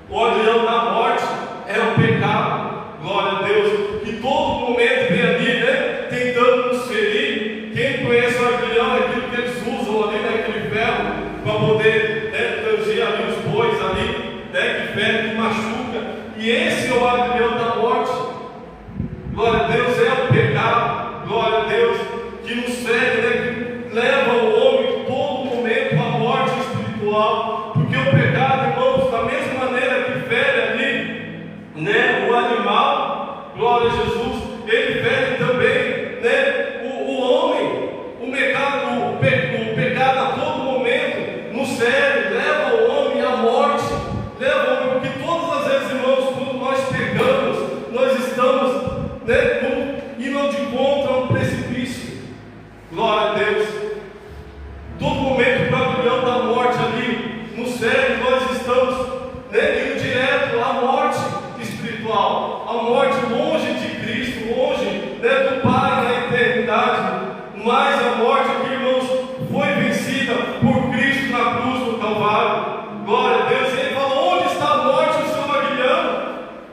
o aguilhão da morte é o pecado. Glória a Deus. Que todo momento vem ali, né? Tentando nos ferir. Quem conhece o aguilhão é aquilo que eles usam ali, naquele ferro, para poder, né, tanger ali os bois ali, né? Que fere, que machuca. E esse é o aguilhão da morte. Glória a Deus, é o pecado. Glória a Deus, que nos fere, né? Que leva o homem todo momento à morte espiritual. Porque o pecado, irmãos, da mesma maneira que fere ali, né, o animal, glória a Jesus, ele fere também, né, o homem. O pecado a todo momento nos fere, leva o homem à morte, leva o homem, porque todas as vezes, irmãos, quando nós pecamos, nós estamos, né, indo de encontro a um precipício. Glória a Deus. Todo momento para o aguilhão da morte ali nos fere, nós estamos, né, indo direto à morte espiritual, a morte longe de Cristo, longe, né, do Pai na eternidade. Mas a morte aqui, irmãos, foi vencida por Cristo na cruz do Calvário. Glória a Deus. E ele falou: onde está a morte, o seu aguilhão?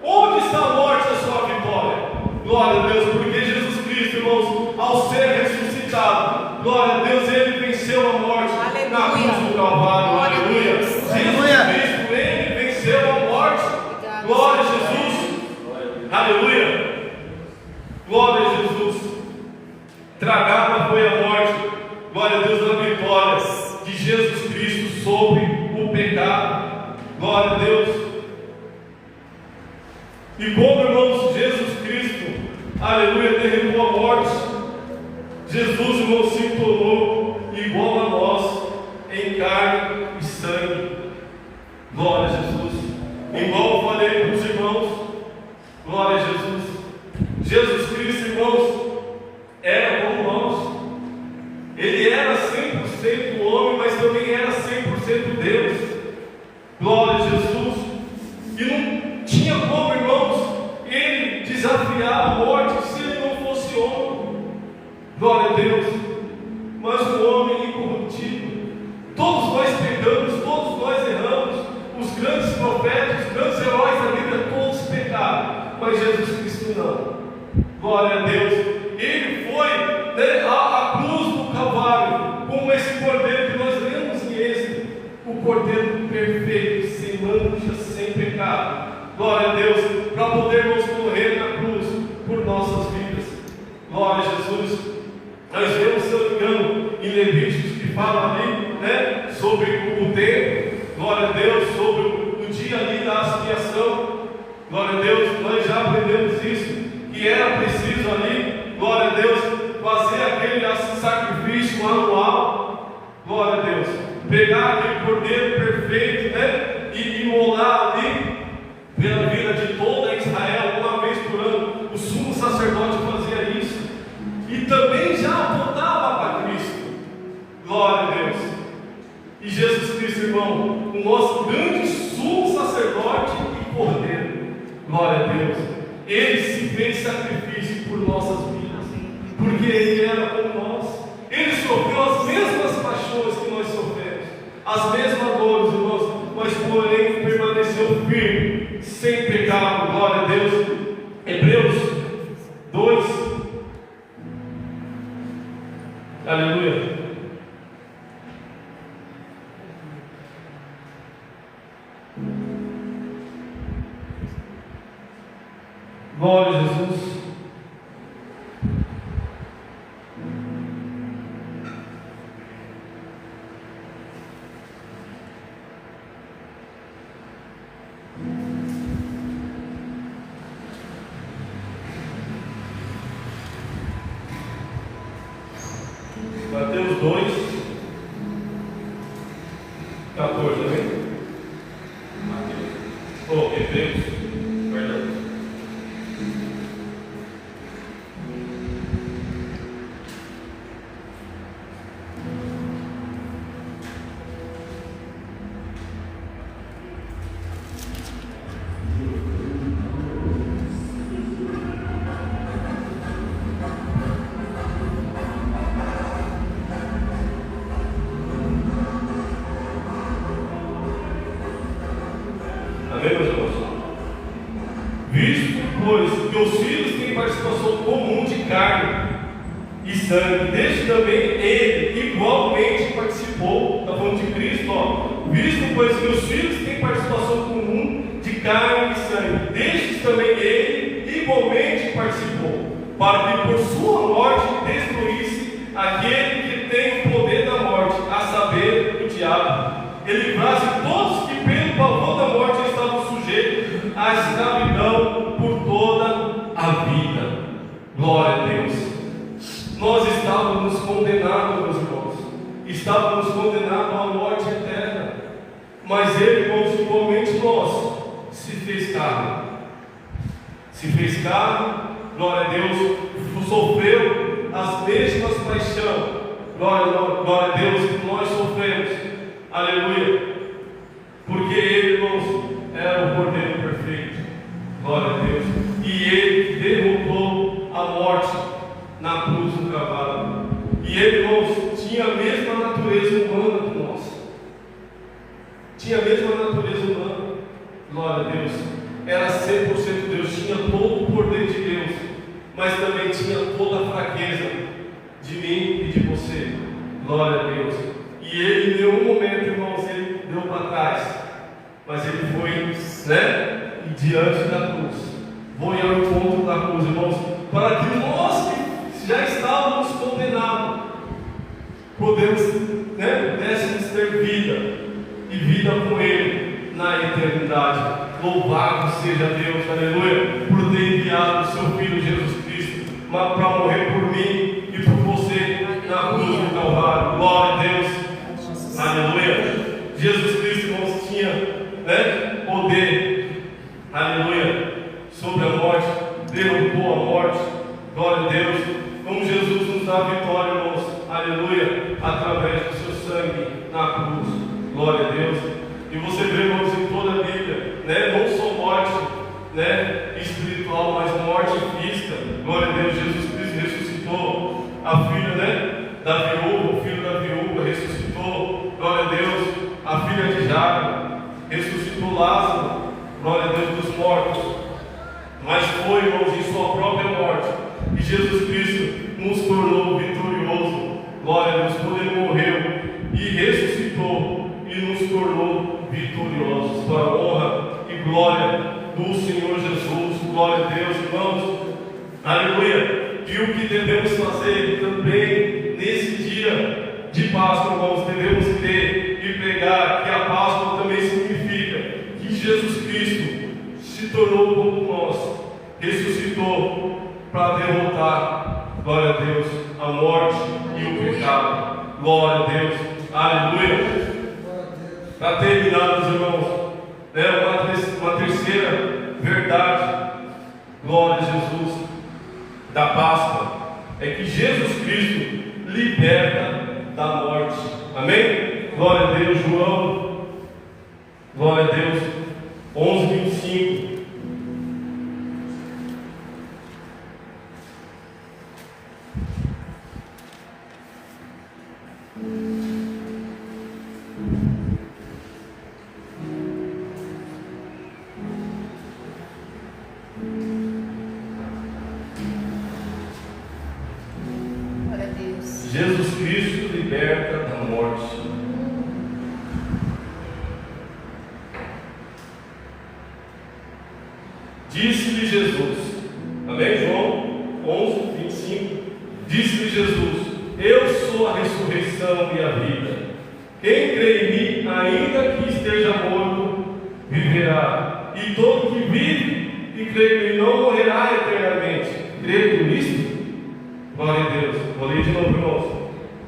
Onde está a morte, a sua vitória? Glória a Deus, porque Jesus Cristo, irmãos, ao ser ressuscitado, glória a Deus, ele venceu a morte. Aleluia. Na cruz do Calvário. Aleluia. Jesus Cristo, ele venceu a morte. Glória a Jesus. Aleluia. Glória a Jesus. Tragada foi a morte. Glória a Deus, na vitória de Jesus Cristo sobre o pecado. Glória a Deus. E como, irmãos, Jesus Cristo, aleluia, derrubou a morte, Jesus, irmão, se tornou igual a nós em carne e sangue. Glória a Jesus. Igual eu falei para os irmãos, glória a Jesus. Jesus Cristo, irmãos, era como nós. Ele era 100% homem, mas também era 100% Deus. Glória a Jesus. E não tinha como, irmãos, ele desafiar a morte se ele não fosse homem. Glória a Deus. Mas o homem incorruptível. Todos nós pecamos, todos nós erramos. Os grandes profetas, os grandes heróis da Bíblia, todos pecaram. Mas Jesus Cristo não. Glória a Deus. Ele foi, né, à cruz do Calvário, como esse cordeiro que nós lemos em Êxodo, o cordeiro perfeito, sem mancha, sem pecado. Glória a Deus, para podermos morrer na cruz por nossas vidas. Glória a Jesus. Nós vemos, se eu não me engano, em Levíticos, que fala ali, né, sobre o tempo. Glória a Deus, sobre o dia ali da expiação. Glória a Deus, nós já aprendemos isso, que era preciso ali, glória a Deus, fazer aquele sacrifício anual. Glória a Deus, pegar aquele cordeiro perfeito, né, e imolar ali pela vida de toda Israel, uma vez por ano. O sumo sacerdote fazia isso, e também já apontava para Cristo. Glória a Deus. E Jesus Cristo, irmão, o nosso grande sumo sacerdote e cordeiro. Glória a Deus. Ele se fez sacrifício por nossas vidas, porque Ele era Aleluia. Glória a Jesus. Mateus 2, 14, amém? Hebreus, perdão. Amém, meus irmãos? Visto, pois, que os filhos têm participação comum de carne e sangue, desde também ele igualmente participou, está falando de Cristo, ó. Visto, pois, que os filhos têm participação comum de carne e sangue, desde também ele igualmente participou, para que por sua morte destruísse aquele que tem o poder da morte, a saber, o diabo. Ele livrasse todos que pelo pavor da morte estavam sujeitos à escravidão por toda a vida. Glória a Deus. Nós estávamos condenados, meus irmãos. Estávamos condenados à morte eterna. Mas Ele, irmãos, igualmente nós, se fez carne. Se fez carne, glória a Deus, sofreu as mesmas paixões. Glória a Deus, que nós sofremos. Aleluia. Porque Ele, irmãos, era o Cordeiro perfeito. Glória a Deus. E Ele derrotou a morte na cruz do Calvário. E Ele, irmãos, tinha a mesma natureza humana que nós. Tinha a mesma natureza humana. Glória a Deus. Era 100% Deus. Tinha todo o poder de Deus. Mas também tinha toda a fraqueza de mim e de você. Glória a Deus. E Ele, em nenhum momento, irmãos, Ele deu para trás. Mas Ele foi, e diante da cruz. Foi ao encontro da cruz, irmãos, para que nós que já estávamos condenados, pudéssemos ter vida, e vida com Ele na eternidade. Louvado seja Deus, aleluia, por ter enviado o seu Filho Jesus Cristo para morrer por mim e por você na cruz do Calvário. Glória a Deus, aleluia. Jesus Cristo, irmãos, tinha poder, aleluia, sobre a morte, derrotou a morte. Glória a Deus. Como Jesus nos dá a vitória, irmãos, aleluia, através do seu sangue na cruz. Glória a Deus. E você vê, irmãos, em toda a Bíblia, não só morte espiritual, mas morte física. Glória a Deus. Jesus Cristo ressuscitou a filha da viúva, o filho da viúva ressuscitou. Glória a Deus. A filha de Jairo ressuscitou Lázaro. Glória a Deus, dos mortos. Mas foi, irmãos, em sua própria morte que Jesus Cristo nos tornou vitorioso. Glória a Deus, quando Ele morreu e ressuscitou e nos tornou vitoriosos, para a honra e glória do Senhor Jesus. Glória a Deus, irmãos, aleluia. E o que devemos fazer também nesse dia de Páscoa, irmãos, devemos ter e pregar que a Páscoa também significa que Jesus Cristo se tornou como nós, ressuscitou para derrotar, glória a Deus, a morte e o pecado. Glória a Deus, aleluia. Para terminar, meus irmãos, uma terceira verdade, glória a Jesus, da Páscoa, é que Jesus Cristo liberta da morte. Amém? Glória a Deus. João, glória a Deus, 11:25. Jesus Cristo Cristo liberta da morte. Disse-lhe Jesus, amém? João 11, 25. Disse-lhe Jesus: eu sou a ressurreição e a vida. Quem crê em mim, ainda que esteja morto, viverá. E todo que vive e crê em mim não morrerá eternamente. Crê tu nisto? Glória a Deus. Vou ler de novo, irmãos.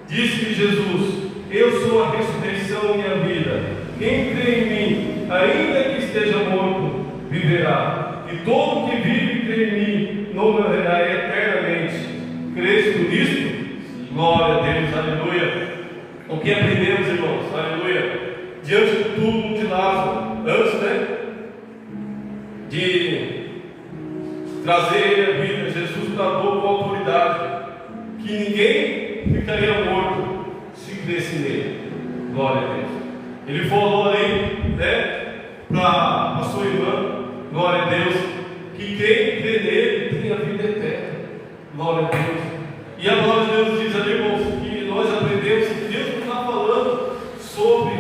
Disse-lhe Jesus: eu sou a ressurreição e a vida. Quem crê em mim, ainda que esteja morto, viverá. E todo que vive e crê em mim não morrerá eternamente. Crês tu nisto? Glória a Deus, aleluia. O que aprendemos, irmãos? Aleluia. Diante do túmulo de Lázaro, antes, de trazer ele à vida, Jesus bradou com autoridade que ninguém ficaria morto se cresce nele. Glória a Deus. Ele falou ali, para a sua irmã, glória a Deus, que quem crê nele tem a vida eterna. Glória a Deus. E a palavra de Deus diz ali, irmãos, que nós aprendemos que Deus não está falando sobre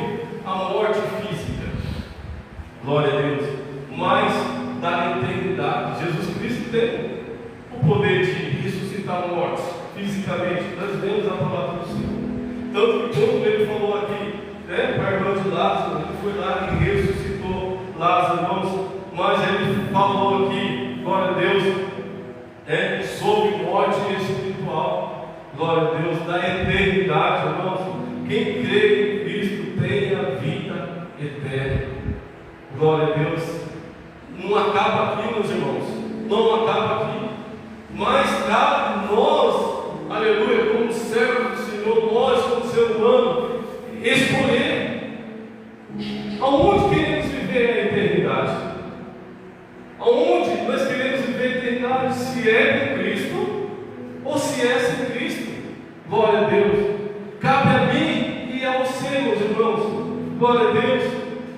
a morte física, glória a Deus, mas da eternidade. Jesus Cristo tem o poder de ressuscitar mortes fisicamente. Nós vemos a palavra do Senhor. Tanto que quando ele falou aqui, para a irmã de Lázaro, ele foi lá e ressuscitou Lázaro, irmãos. Mas ele falou aqui, glória a Deus, sobre morte espiritual, glória a Deus, da eternidade, irmãos. Quem crê em Cristo tem a vida eterna, glória a Deus. Não acaba aqui, meus irmãos, não acaba aqui, mas cabe nós, aleluia, como servo do Senhor, nós como ser humano, escolher aonde queremos viver a eternidade. Aonde nós queremos viver a eternidade, se é com Cristo ou se é sem Cristo. Glória a Deus. Cabe a mim e a você, meus irmãos. Glória a Deus.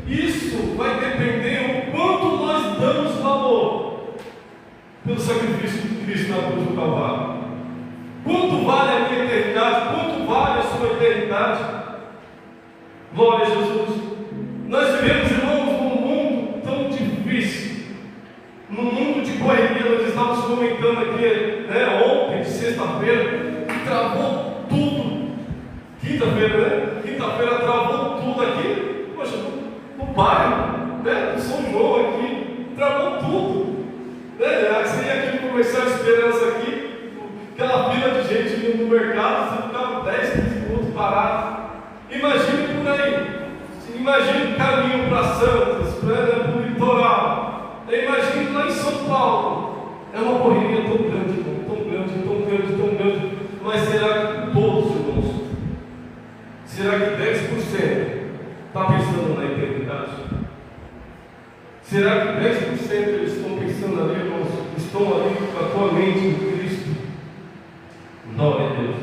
Isso vai depender o quanto nós damos valor pelo sacrifício de Cristo na cruz do Calvário. Quanto vale a minha eternidade? Quanto vale a sua eternidade? Glória a Jesus. Nós vivemos, irmãos, num mundo tão difícil. No mundo de correria, nós estávamos comentando aqui, ontem, sexta-feira, que travou tudo. Quinta-feira, Quinta-feira travou tudo aqui. Poxa, no bairro, no São João aqui, travou tudo. Você ia aqui no Comercial Esperança aqui, aquela fila de gente indo no mercado, você ficava 10, 15 minutos parado. Imagine por aí. Imagine o caminho para Santos, para o litoral. Imagine lá em São Paulo. É uma correria tão grande, irmão, tão grande, tão grande, tão grande. Mas será que todos, irmãos, será que 10% está pensando na eternidade? Será que 10% eles estão pensando ali, irmãos, estão ali com a tua mente em Cristo? Glória a Deus.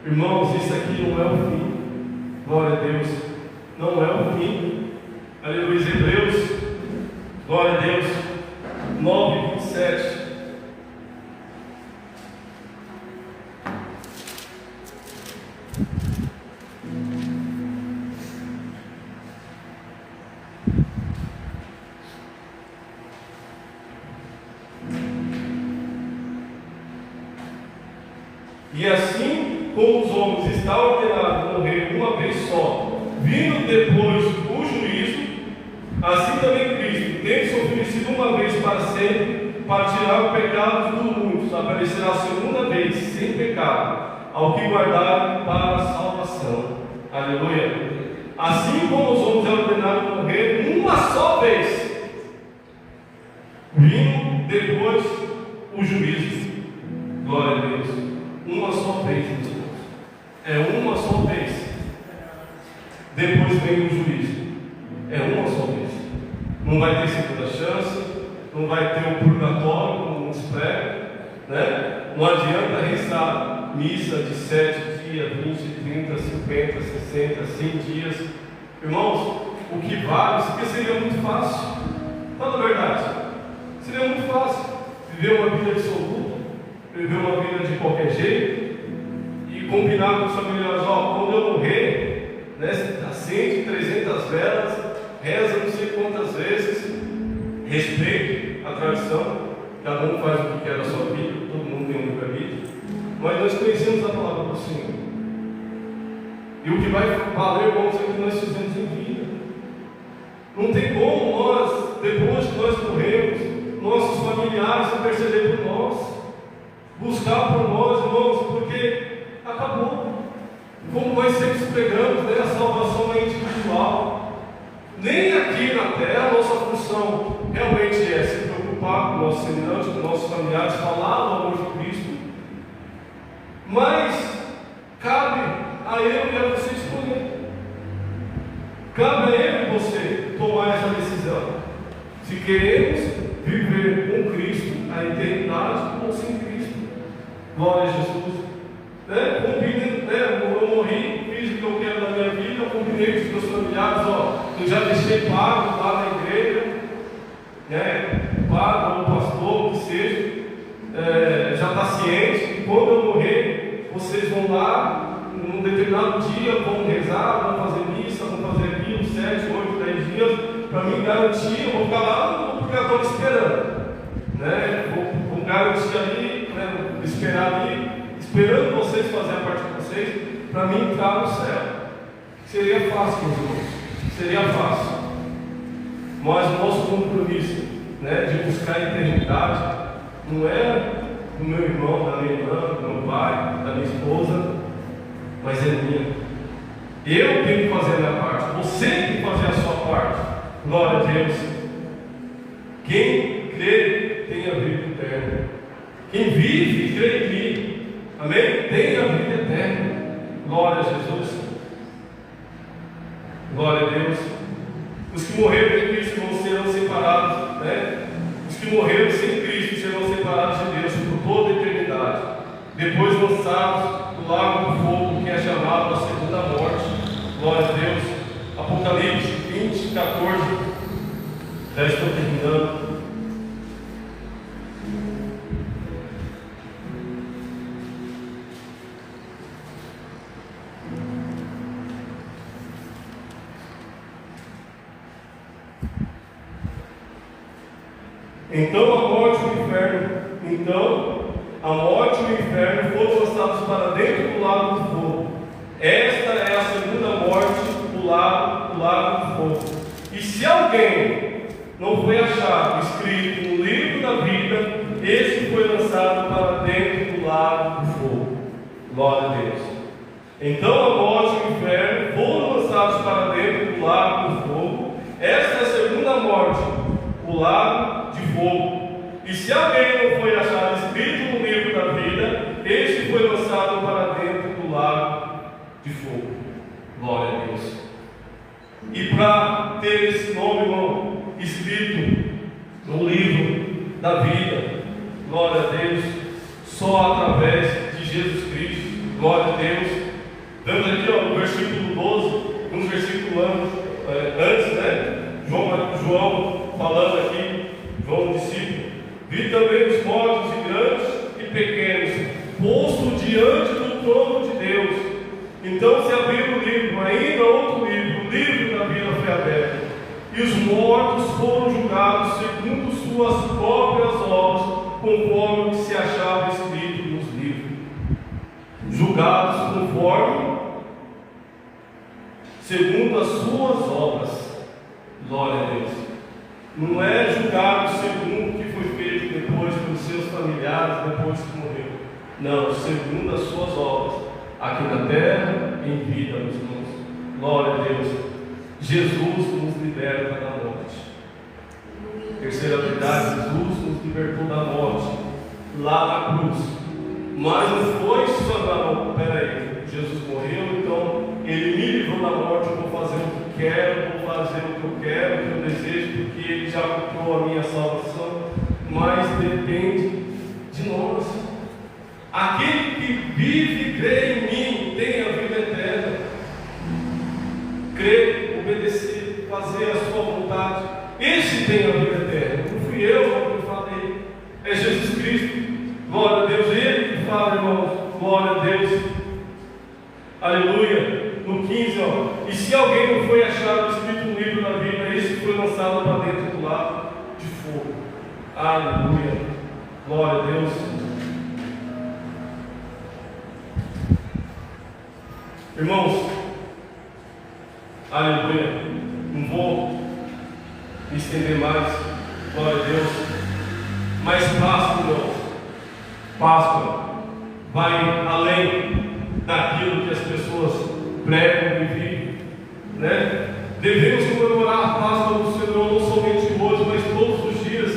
Irmãos, isso aqui não é o fim. Glória a Deus. Não é o fim. Aleluia. Hebreus, glória a Deus, 9, 27. E assim como os homens está ordenado morrer uma vez só, vindo depois o juízo, assim também Cristo, tendo se oferecido uma vez para sempre, para tirar o pecado de muitos, aparecerá a segunda vez, sem pecado, ao que guardarem para a salvação. Aleluia. Assim como os homens é ordenado morrer uma só vez, vindo depois o juízo. Glória a Deus. Uma só vez, meus irmãos. É uma só vez. Depois vem o juízo. É uma só vez. Não vai ter segunda chance. Não vai ter o purgatório, como nos prega, Não adianta rezar missa de 7 dias, 20, 30, 50, 60, 100 dias. Irmãos, o que vale, isso aqui seria muito fácil. Fala a verdade. Seria muito fácil viver uma vida dissoluta, viver uma vida de qualquer jeito, e combinar com os familiares, quando eu morrer, né, acende 300 velas, reza não sei quantas vezes, respeite a tradição, cada um faz o que quer da sua vida, todo mundo tem um livre-arbítrio, mas nós conhecemos a palavra do Senhor. E o que vai valer, irmãos, é o que nós fizemos em vida. Não tem como nós, depois que nós morremos, nossos familiares interceder por nós, buscar por nós, irmãos, porque acabou. Como nós sempre pregamos, né, a salvação é individual. Nem aqui na terra a nossa função realmente é se preocupar com nossos semelhantes, com nossos familiares, falar do amor de Cristo. Mas cabe a eu e a você escolher. Cabe a eu e você tomar essa decisão. Se queremos viver com Cristo a eternidade ou sem Cristo. Glória a Jesus. Eu morri, fiz o que eu quero da minha vida, eu combinei com os meus familiares, eu já deixei pago lá na igreja, pago, ou pastor, o que seja, já está ciente que quando eu morrer, vocês vão lá, num determinado dia, vão rezar, vão fazer missa, vão fazer aquilo, 7, 8, 10 dias, para me garantir, eu vou ficar lá no purgatório esperando, vou garantir ali, esperar ali, esperando vocês fazerem a parte de vocês, para mim entrar no céu. Seria fácil, meus irmãos, seria fácil. Mas o nosso compromisso, de buscar a eternidade, não é do meu irmão, da minha irmã, do meu pai, da minha esposa, mas é minha. Eu tenho que fazer a minha parte, você tem que fazer a sua parte. Glória a Deus. Quem crê tem a vida eterna. Quem vive e crê em mim, amém? Tem a vida eterna. Glória a Jesus. Glória a Deus. Os que morreram em Cristo não serão separados, Os que morreram sem Cristo serão separados de Deus por toda a eternidade. Depois lançados do lago do fogo, que é chamado a segunda morte. Glória a Deus. Apocalipse 20, 14. Já estou terminando. Então a morte e o inferno foram lançados para dentro do lago do fogo. Esta é a segunda morte, o lago do fogo. E se alguém não foi achado escrito no livro da vida, esse foi lançado para dentro do lago do fogo. Glória a Deus. Então a morte e o inferno foram lançados para dentro do lago do fogo. Esta é a segunda morte, o lago de fogo. E se alguém não foi achado escrito no livro da vida, este foi lançado para dentro do lago de fogo. Glória a Deus. E para ter esse nome, irmão, escrito no livro da vida, glória a Deus, só através de Jesus Cristo. Glória a Deus. Dando aqui, no versículo 12, uns versículos antes, João falando aqui, João, discípulo. Vi também os mortos e grandes e pequenos, posto diante do trono de Deus. Então se abriu o livro, ainda outro livro, o livro da vida foi aberto. E os mortos foram julgados segundo suas próprias obras, conforme o que se achava escrito nos livros. Julgados conforme, segundo as suas obras. Glória a Deus. Não é julgado segundo o que foi feito depois pelos seus familiares, depois que morreu. Não, segundo as suas obras, aqui na terra, em vida, meus irmãos. Glória a Deus. Jesus nos liberta da morte. Terceira verdade, Jesus nos libertou da morte, lá na cruz. Mas não foi só não, peraí, Jesus morreu, então Ele me livrou da morte, eu vou fazer o que quero, vou fazer o que eu quero, o que eu desejo, porque Ele já comprou a minha salvação. Mas depende de nós. Aquele que vive e crê em mim tem a vida eterna. Crer, obedecer, fazer a sua vontade, esse tem a vida eterna. Não fui eu que falei, é Jesus Cristo. Glória a Deus. Ele que fala, irmãos, glória a Deus. no 15, ó. E se alguém não foi achado escrito no livro da vida, esse foi lançado para dentro do lago de fogo. Aleluia. Glória a Deus. Irmãos, aleluia. Não vou me estender mais. Glória a Deus. Mas Páscoa, irmãos, Páscoa vai além daquilo que as pessoas pregam e vivem, né? Devemos comemorar a Páscoa do Senhor não somente hoje, mas todos os dias,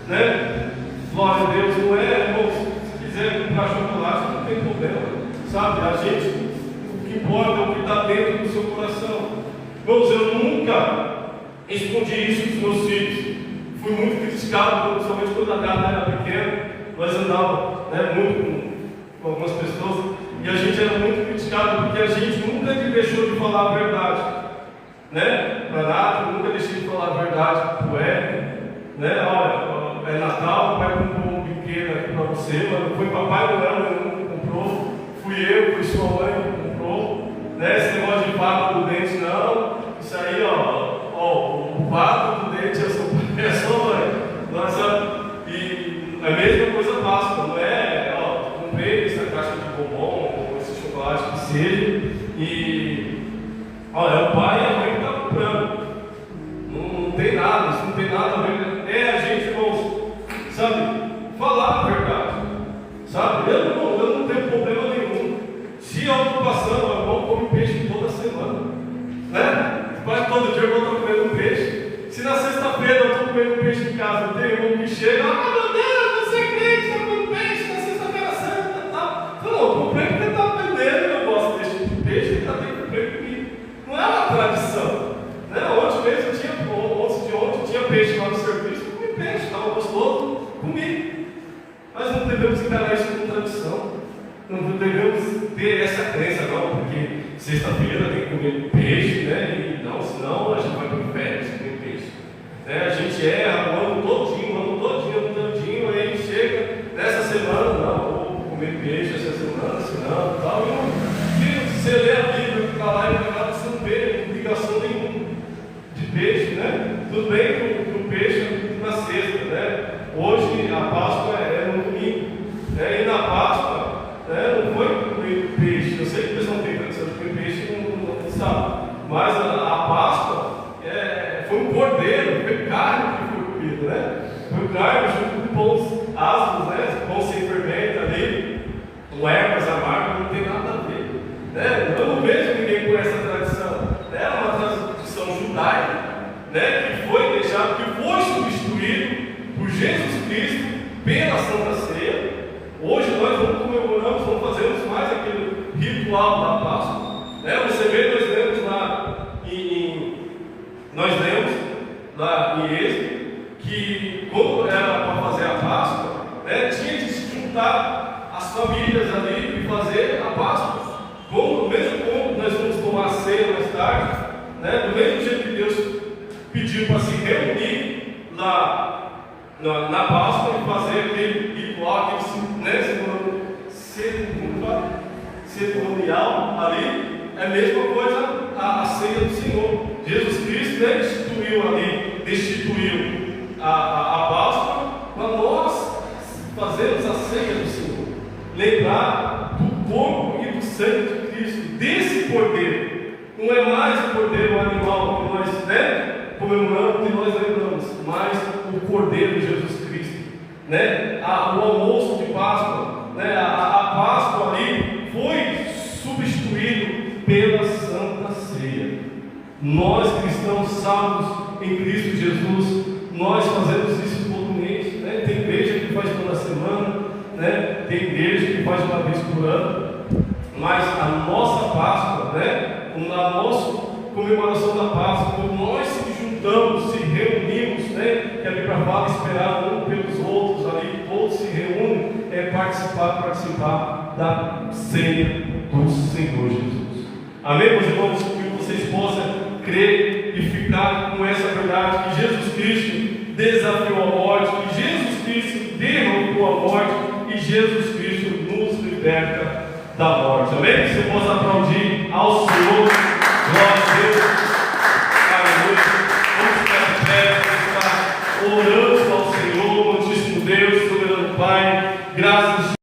né? Glória a Deus. Não é, irmãos, se quiser comprar chocolate, não tem problema, sabe? A gente, o que importa é o que está dentro do seu coração. Irmãos, eu nunca escondi isso dos meus filhos. Fui muito criticado, principalmente quando a Gata era pequena. Nós andávamos, né, muito com algumas pessoas, e a gente era muito criticado porque a gente nunca deixou de falar a verdade, né? Para nada, nunca deixei de falar a verdade para o Hélio, né? Olha, é Natal, o pai comprou um brinquedo aqui para você, mas não foi Papai Noel que comprou, fui eu, foi sua mãe que comprou, né? Esse negócio de pato do dente, não, isso aí, o pato do dente é sua mãe. Nossa, e a mesma coisa Páscoa, não é? Comprei essa caixa de bombom, ou esse chocolate que seja, e olha, o pai e a mãe que estão comprando. Não tem nada, isso não tem nada a ver. É a gente, irmãos, sabe, falar a verdade, sabe? Eu não tenho problema nenhum. Se eu estou passando, eu vou comer peixe toda semana, né? Quase todo dia eu estou comendo um peixe. Se na sexta-feira eu estou comendo peixe em casa, tem um que chega, meu Deus, você é crente, está comendo peixe na sexta-feira santa e tal. Não, eu comprei porque está aprendendo, eu gosto desse tipo de peixe, ele está tendo que comer comigo. Não é uma tradição, né? Ontem mesmo ontem tinha peixe lá no serviço, eu comi peixe, estava gostoso, comi. Mas não devemos encarar isso como tradição, não devemos ter essa crença não, porque sexta-feira tem que comer peixe, né? E não, senão a gente vai para o inferno se comer peixe. Né? A gente erra o ano todinho, aí chega nessa semana, não, vou comer peixe essa semana, senão, tal, e se você lê a Bíblia, para lá e para lá, você não vê ligação nenhuma de peixe, né? Tudo bem que o peixe é na sexta, né? Hoje a Páscoa é no domingo, né? E na Páscoa, né, não foi comer peixe. Eu sei que o pessoal tem tradição de comer peixe, não sabe, mas a Páscoa foi um cordeiro, foi carne que foi comido, né? Foi carne junto com pães ácidos, né? Pão sem fermento ali, com ervas amargas, não tem nada a ver, né? Eu não vejo ninguém com essa tradição. É uma tradição judaica, né? Que foi deixado, que foi substituído por Jesus Cristo pela Santa Ceia. Hoje nós vamos fazermos mais aquele ritual da Páscoa, né? Você vê, nós lemos lá em Êxodo que quando era para fazer a Páscoa, né, tinha que se juntar as famílias ali e fazer a Páscoa. Mesmo como nós vamos tomar a ceia mais tarde, né, do mesmo jeito que Deus pediu para se reunir lá na Páscoa e fazer aquele ritual, cerimonial ali, é a mesma coisa a ceia do Senhor. Jesus Cristo, né, destituiu a Páscoa para nós fazermos a ceia do Senhor, lembrar do corpo e do sangue de Cristo, desse cordeiro. Não é mais o cordeiro animal que nós, né, comemoramos e nós lembramos, mas o cordeiro de Jesus Cristo, né? O almoço de Páscoa, né? A Páscoa ali foi substituído pela Santa Ceia. Nós cristãos salvos em Cristo Jesus, nós fazemos isso todo mês, né? Tem igreja que faz toda semana, né? Tem igreja que faz uma vez por ano, mas a nossa Páscoa, né? A nossa comemoração da Páscoa, quando nós se juntamos, se reunimos, né? Que a Bíblia fala, esperar um pelos outros ali, todos se reúnem, é participar da ceia do Senhor Jesus. Amém, meus irmãos? Que vocês possam crer e ficar com essa verdade, que Jesus Cristo desafiou a morte, que Jesus Cristo derrotou a morte e Jesus Cristo nos liberta da morte. Amém? Que você possa aplaudir ao Senhor. orando